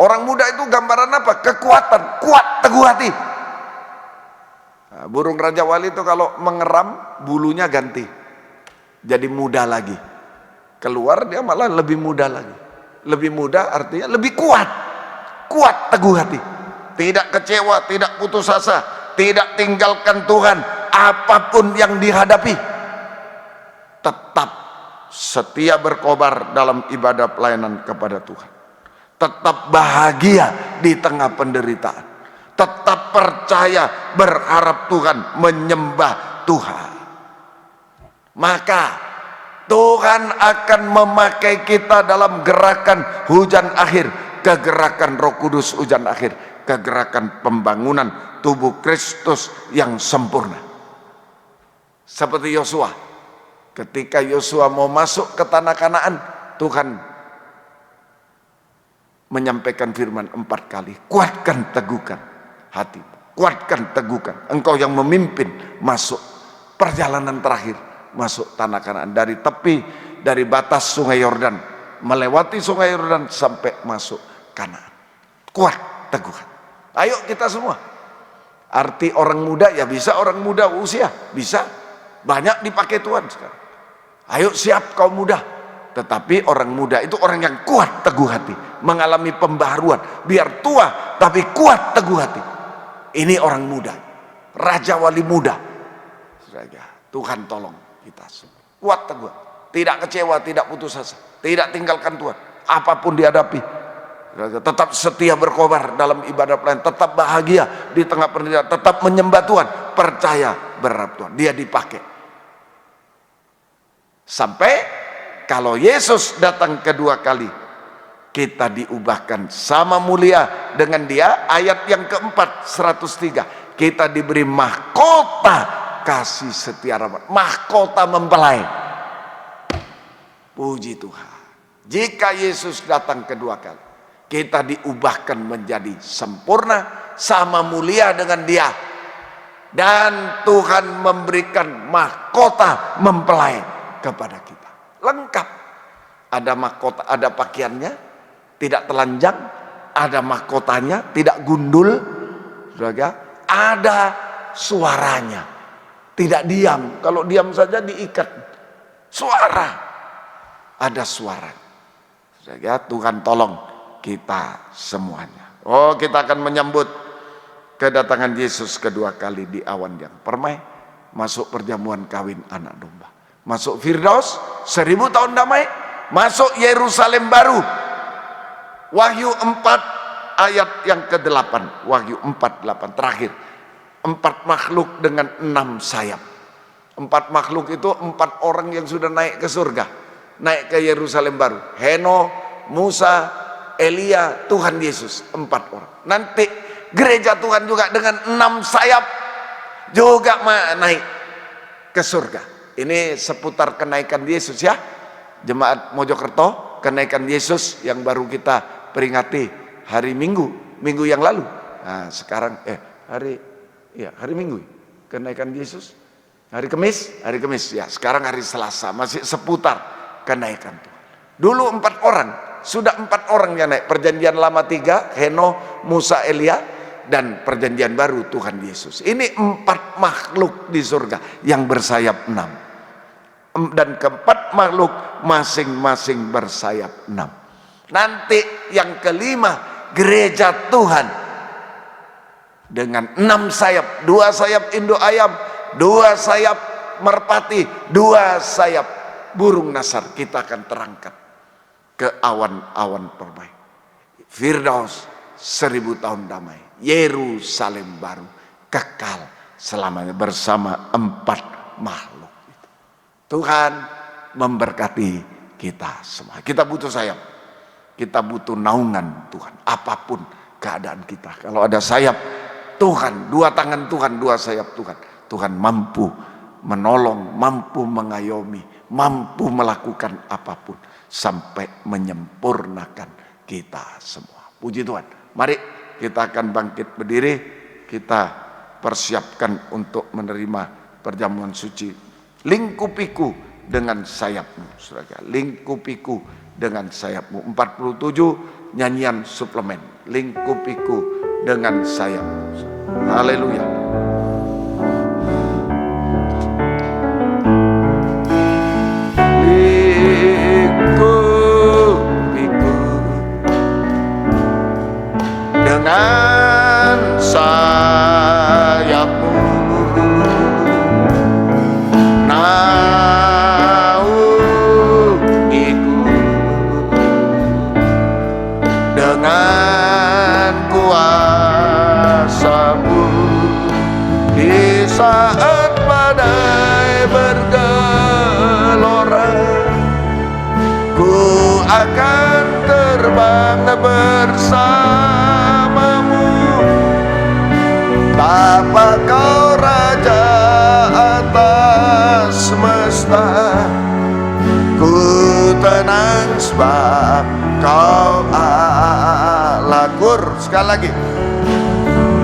Orang muda itu gambaran apa? Kekuatan, kuat teguh hati. Burung Raja Wali itu kalau mengeram, bulunya ganti, jadi muda lagi. Keluar dia malah lebih muda lagi. Lebih muda artinya lebih kuat. Kuat teguh hati. Tidak kecewa, tidak putus asa, tidak tinggalkan Tuhan apapun yang dihadapi. Tetap setia berkobar dalam ibadah pelayanan kepada Tuhan. Tetap bahagia di tengah penderitaan. Tetap percaya, berharap Tuhan, menyembah Tuhan. Maka Tuhan akan memakai kita dalam gerakan hujan akhir, kegerakan Roh Kudus hujan akhir, kegerakan pembangunan tubuh Kristus yang sempurna. Seperti Yosua, Ketika Yosua mau masuk ke tanah Kanaan, Tuhan menyampaikan firman 4 kali, kuatkan teguhkan hati, kuatkan teguhkan. Engkau yang memimpin masuk perjalanan terakhir, masuk tanah Kanaan, dari tepi, dari batas sungai Yordan, melewati sungai Yordan sampai masuk Kanaan. Kuat teguhkan. Ayo kita semua. Arti orang muda, ya bisa orang muda usia, bisa. Banyak dipakai Tuhan sekarang. Ayo siap kaum muda. Tetapi orang muda itu orang yang kuat teguh hati, mengalami pembaharuan. Biar tua tapi kuat teguh hati. Ini orang muda, Raja Wali muda. Tuhan tolong kita semua. Kuat teguh, tidak kecewa, tidak putus asa, tidak tinggalkan Tuhan. Apapun dihadapi, tetap setia berkobar dalam ibadah pelayanan, tetap bahagia di tengah penderitaan, tetap menyembah Tuhan, percaya berharap Tuhan. Dia dipakai sampai kalau Yesus datang kedua kali, kita diubahkan sama mulia dengan Dia. Ayat yang keempat 103, kita diberi mahkota kasih setia rahmat, mahkota mempelai. Puji Tuhan. Jika Yesus datang kedua kali, kita diubahkan menjadi sempurna, sama mulia dengan Dia, dan Tuhan memberikan mahkota mempelai kepada kita. Lengkap. Ada mahkota, ada pakaiannya, tidak telanjang, ada mahkotanya, tidak gundul, saudara. Ada suaranya, tidak diam. Kalau diam saja diikat. Suara, ada suara. Saudara, Tuhan tolong kita semuanya. Oh, kita akan menyambut kedatangan Yesus kedua kali di awan yang permai, masuk perjamuan kawin anak domba, masuk Firdaus 1000 tahun damai, masuk Yerusalem baru. Wahyu 4 ayat yang ke-8, Wahyu 4:8 terakhir. 4 makhluk dengan 6 sayap. 4 makhluk itu 4 orang yang sudah naik ke surga, naik ke Yerusalem baru. Heno, Musa, Elia, Tuhan Yesus, 4 orang. Nanti gereja Tuhan juga dengan 6 sayap juga naik ke surga. Ini seputar kenaikan Yesus ya. Jemaat Mojokerto, kenaikan Yesus yang baru kita peringati hari Minggu yang lalu. Nah, sekarang hari Minggu kenaikan Yesus. Hari Kamis ya. Sekarang hari Selasa, masih seputar kenaikan Tuhan. Dulu 4 orang, sudah 4 orang yang naik. Perjanjian lama 3, Heno, Musa, Elia, dan perjanjian baru Tuhan Yesus. Ini 4 makhluk di surga yang bersayap 6. Dan keempat makhluk masing-masing bersayap 6. Nanti yang kelima, gereja Tuhan dengan 6 sayap. 2 sayap induk ayam, 2 sayap merpati, 2 sayap burung nasar. Kita akan terangkat ke awan-awan permai. Firdaus 1000 tahun damai, Yerusalem baru, kekal selamanya bersama 4 makhluk. Tuhan memberkati kita semua. Kita butuh sayap, kita butuh naungan Tuhan. Apapun keadaan kita, kalau ada sayap Tuhan, 2 tangan Tuhan, 2 sayap Tuhan, Tuhan mampu menolong, mampu mengayomi, mampu melakukan apapun sampai menyempurnakan kita semua. Puji Tuhan. Mari kita akan bangkit berdiri, kita persiapkan untuk menerima perjamuan suci. Lingkupiku dengan sayapmu, saudara. Lingkupiku dengan sayapmu. 47 nyanyian suplemen. Lingkupiku dengan sayapmu. Haleluya. Lingkupiku dengan sayapmu. Dengan kuasa-Mu di saat badai bergelora, ku akan terbang bersama-Mu. Bapa Kau Raja atas semesta, semesta. Ku tenang sebab Kau Allahku. Sekali lagi.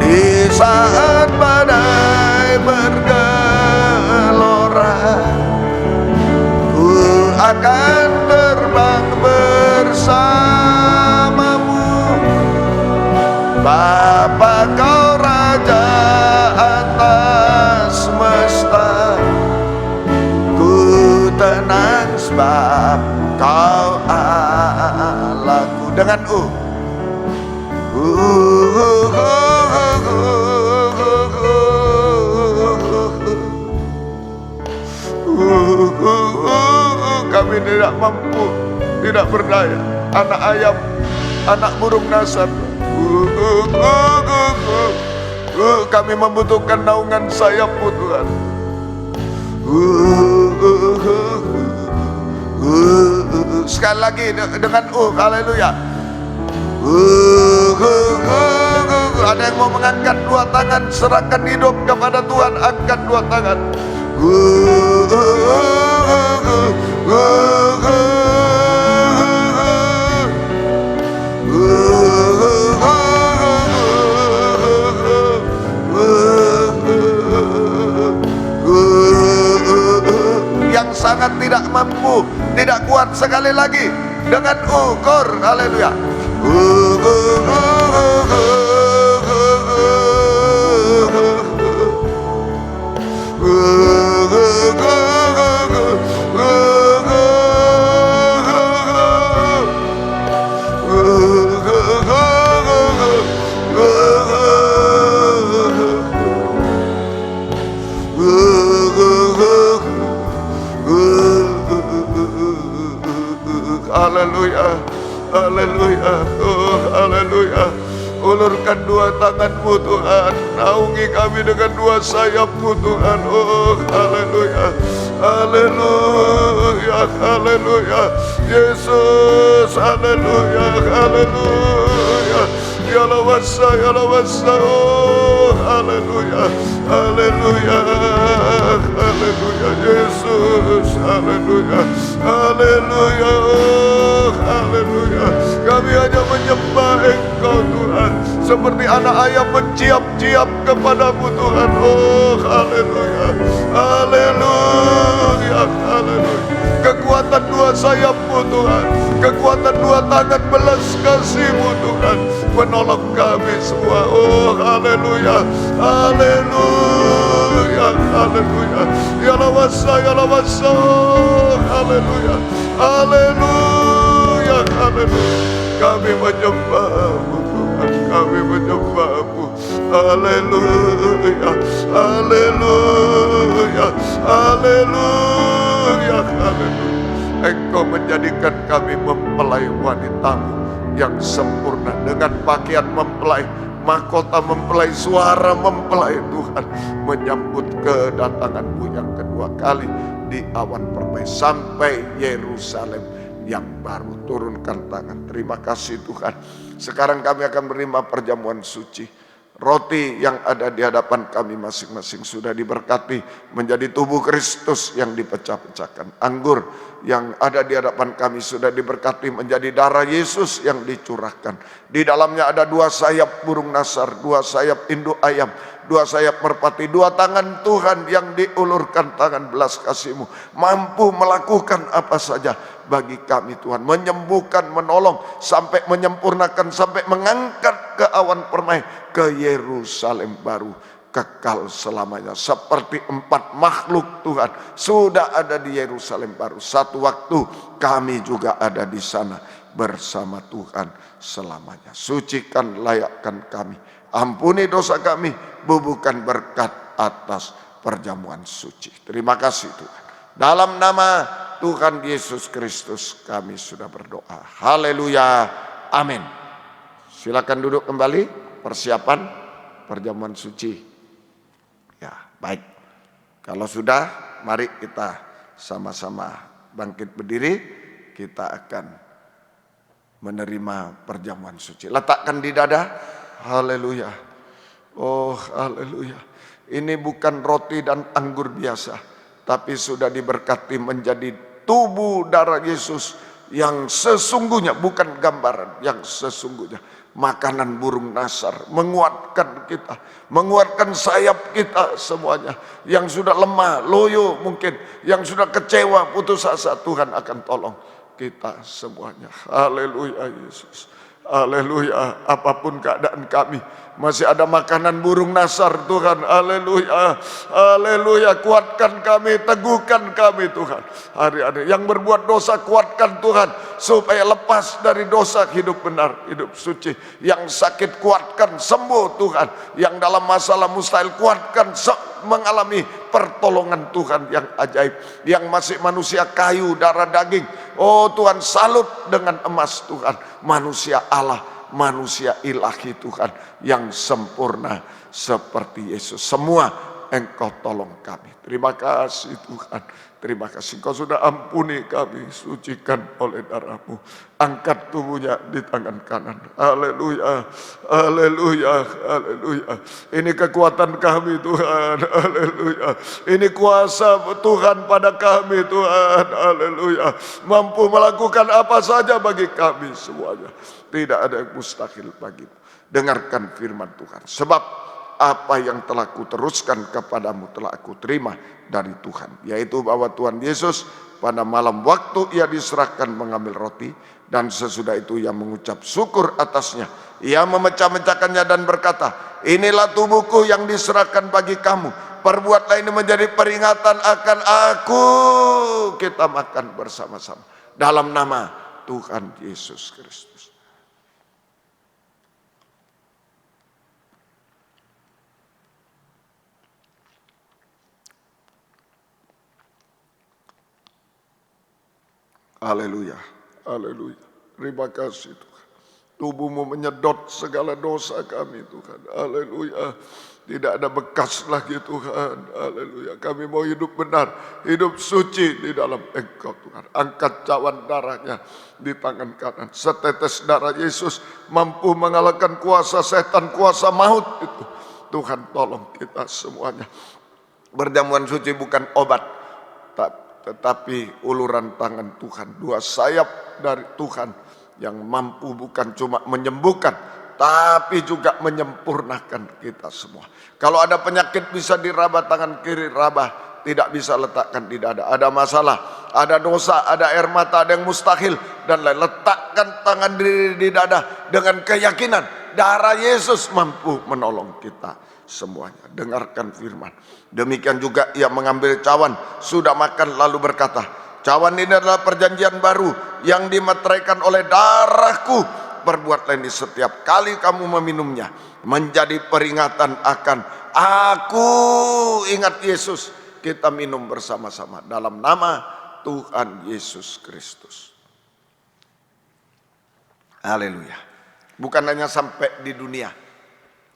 Di saat badai bergelora, ku akan terbang bersamamu. Bapa, Kau Raja atas semesta. Ku tenang sebab Kau Allahku. Dengan kami tidak mampu, tidak berdaya. Anak ayam, anak burung nasar. Kami membutuhkan naungan sayap-Mu Tuhan. Sekali lagi dengan haleluya. Ada yang mau mengangkat dua tangan, serahkan hidup kepada Tuhan, angkat dua tangan. Yang sangat tidak mampu, tidak kuat, sekali lagi dengan ukur haleluya. Haleluya, haleluya, oh haleluya. Ulurkan dua tangan-Mu Tuhan, naungi kami dengan dua sayap-Mu Tuhan. Oh haleluya, haleluya, haleluya. Yesus, haleluya, haleluya. Ya lawasa, ya lawasa. Oh haleluya, haleluya, haleluya. Yesus, haleluya, haleluya, oh haleluya. Kami hanya menyembah Engkau Tuhan, seperti anak ayam menciap-ciap kepadamu Tuhan. Oh haleluya, haleluya, haleluya. Kekuatan dua sayap-Mu Tuhan, kekuatan dua tangan belas kasih-Mu Tuhan, menolong kami semua. Oh haleluya, haleluya, haleluya. Ya lawasa, ya lawasa. Oh haleluya, haleluya, haleluya. Kami menyembah-Mu Tuhan, kami menyembah-Mu. Haleluya, haleluya, haleluya, haleluya. Engkau menjadikan kami mempelai wanita-Mu yang sempurna, dengan pakaian mempelai, mahkota mempelai, suara mempelai Tuhan, menyambut kedatangan-Mu yang kedua kali di awan permai sampai Yerusalem yang baru. Turunkan tangan. Terima kasih Tuhan. Sekarang kami akan menerima perjamuan suci. Roti yang ada di hadapan kami masing-masing sudah diberkati menjadi tubuh Kristus yang dipecah-pecahkan. Anggur yang ada di hadapan kami sudah diberkati menjadi darah Yesus yang dicurahkan. Di dalamnya ada dua sayap burung nasar, dua sayap induk ayam, dua sayap merpati, dua tangan Tuhan yang diulurkan, tangan belas kasih-Mu, mampu melakukan apa saja bagi kami Tuhan, menyembuhkan, menolong, sampai menyempurnakan, sampai mengangkat ke awan permai, ke Yerusalem baru, kekal selamanya. Seperti empat makhluk Tuhan sudah ada di Yerusalem baru, satu waktu kami juga ada di sana bersama Tuhan selamanya. Sucikan, layakkan kami, ampuni dosa kami, bubuhkan berkat atas perjamuan suci. Terima kasih Tuhan. Dalam nama Tuhan Yesus Kristus kami sudah berdoa. Haleluya. Amin. Silakan duduk kembali. Persiapan perjamuan suci. Ya, baik. Kalau sudah, mari kita sama-sama bangkit berdiri. Kita akan menerima perjamuan suci. Letakkan di dada. Haleluya. Oh, haleluya. Ini bukan roti dan anggur biasa. tapi sudah diberkati menjadi tubuh darah Yesus yang sesungguhnya, bukan gambaran, yang sesungguhnya. Makanan burung nasar menguatkan kita, menguatkan sayap kita semuanya. Yang sudah lemah, loyo mungkin, yang sudah kecewa, putus asa, Tuhan akan tolong kita semuanya. Haleluya Yesus. Haleluya, apapun keadaan kami, masih ada makanan burung nasar Tuhan. Haleluya, haleluya, kuatkan kami, teguhkan kami Tuhan. Hari-hari yang berbuat dosa, kuatkan Tuhan, supaya lepas dari dosa, hidup benar, hidup suci. Yang sakit, kuatkan, sembuh Tuhan. Yang dalam masalah mustahil, kuatkan, mengalami pertolongan Tuhan yang ajaib. Yang masih manusia kayu, darah daging, oh Tuhan, salut dengan emas Tuhan. Manusia Allah, manusia ilahi Tuhan yang sempurna seperti Yesus. Semua Engkau tolong kami. Terima kasih Tuhan. Terima kasih Engkau sudah ampuni kami, sucikan oleh darah-Mu. Angkat tubuhnya di tangan kanan. Haleluya, haleluya, haleluya. Ini kekuatan kami Tuhan. Haleluya. Ini kuasa Tuhan pada kami Tuhan. Haleluya. Mampu melakukan apa saja bagi kami semuanya. Tidak ada yang mustahil bagimu. Dengarkan firman Tuhan. Sebab apa yang telah kuteruskan kepadamu telah aku terima dari Tuhan, yaitu bahwa Tuhan Yesus pada malam waktu ia diserahkan mengambil roti, dan sesudah itu ia mengucap syukur atasnya, ia memecah-mecahkannya dan berkata, inilah tubuhku yang diserahkan bagi kamu, perbuatlah ini menjadi peringatan akan aku. Kita makan bersama-sama dalam nama Tuhan Yesus Kristus. Haleluya, haleluya. Terima kasih Tuhan. Tubuh-Mu menyedot segala dosa kami Tuhan. Haleluya. Tidak ada bekas lagi Tuhan. Haleluya. Kami mau hidup benar, hidup suci di dalam Engkau Tuhan. Angkat cawan darahnya di tangan kanan. Setetes darah Yesus mampu mengalahkan kuasa setan, kuasa maut itu. Tuhan tolong kita semuanya. Berjamuan suci bukan obat, tetapi uluran tangan Tuhan, dua sayap dari Tuhan yang mampu bukan cuma menyembuhkan, tapi juga menyempurnakan kita semua. Kalau ada penyakit bisa diraba tangan kiri, rabah, tidak bisa letakkan di dada. Ada masalah, ada dosa, ada air mata, ada yang mustahil, dan lain. Letakkan tangan di dada dengan keyakinan darah Yesus mampu menolong kita semuanya. Dengarkan firman. Demikian juga ia mengambil cawan, sudah makan lalu berkata, cawan ini adalah perjanjian baru yang dimeteraikan oleh darahku. Perbuatlah ini setiap kali kamu meminumnya, menjadi peringatan akan aku. Ingat Yesus, kita minum bersama-sama dalam nama Tuhan Yesus Kristus. Haleluya. Bukan hanya sampai di dunia,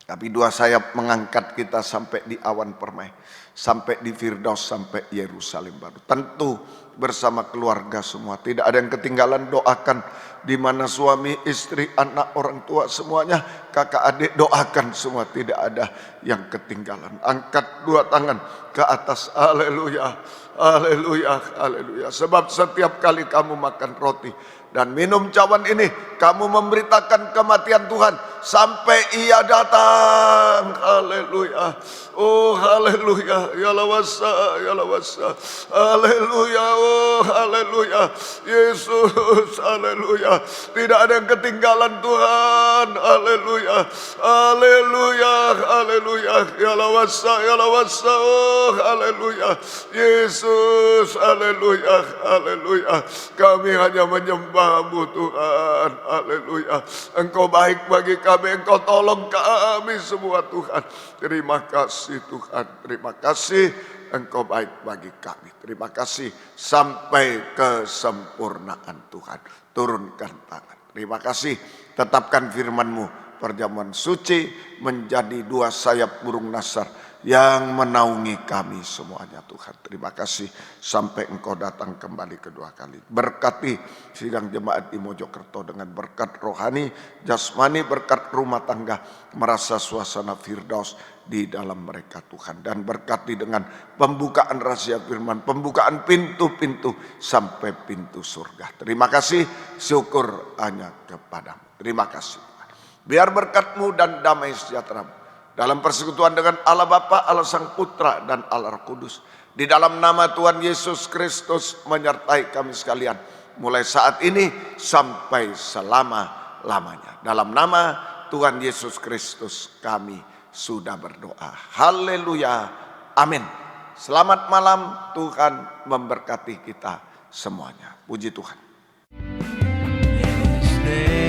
tapi dua sayap mengangkat kita sampai di awan permai, sampai di Firdaus, sampai Yerusalem baru. Tentu bersama keluarga semua, tidak ada yang ketinggalan. Doakan di mana suami, istri, anak, orang tua semuanya, kakak adik, doakan semua, tidak ada yang ketinggalan. Angkat dua tangan ke atas. Haleluya, haleluya, haleluya. Sebab setiap kali kamu makan roti dan minum cawan ini, kamu memberitakan kematian Tuhan sampai ia datang. Haleluya. Oh haleluya. Ya lawasa, ya lawasa. Haleluya. Oh haleluya. Yesus, haleluya. Tidak ada yang ketinggalan Tuhan. Haleluya. Haleluya. Haleluya. Ya lawasa, ya lawasa. Oh haleluya. Yesus, haleluya. Haleluya. Kami hanya menyembah-Mu Tuhan. Haleluya. Engkau baik bagi kami, Engkau tolong kami semua Tuhan. Terima kasih Tuhan, terima kasih Engkau baik bagi kami. Terima kasih sampai kesempurnaan Tuhan. Turunkan tangan. Terima kasih, tetapkan firman-Mu. Perjamuan suci menjadi dua sayap burung nasar yang menaungi kami semuanya Tuhan. Terima kasih sampai Engkau datang kembali kedua kali. Berkati sidang jemaat di Mojokerto dengan berkat rohani, jasmani, berkat rumah tangga, merasa suasana firdaus di dalam mereka Tuhan. Dan berkati dengan pembukaan rahasia firman, pembukaan pintu-pintu sampai pintu surga. Terima kasih, syukur hanya kepadamu. Terima kasih Tuhan. Biar berkat-Mu dan damai sejahtera dalam persekutuan dengan Allah Bapa, Allah Sang Putra, dan Allah Roh Kudus. Di dalam nama Tuhan Yesus Kristus menyertai kami sekalian. Mulai saat ini sampai selama-lamanya. Dalam nama Tuhan Yesus Kristus kami sudah berdoa. Haleluya. Amin. Selamat malam, Tuhan memberkati kita semuanya. Puji Tuhan. His name.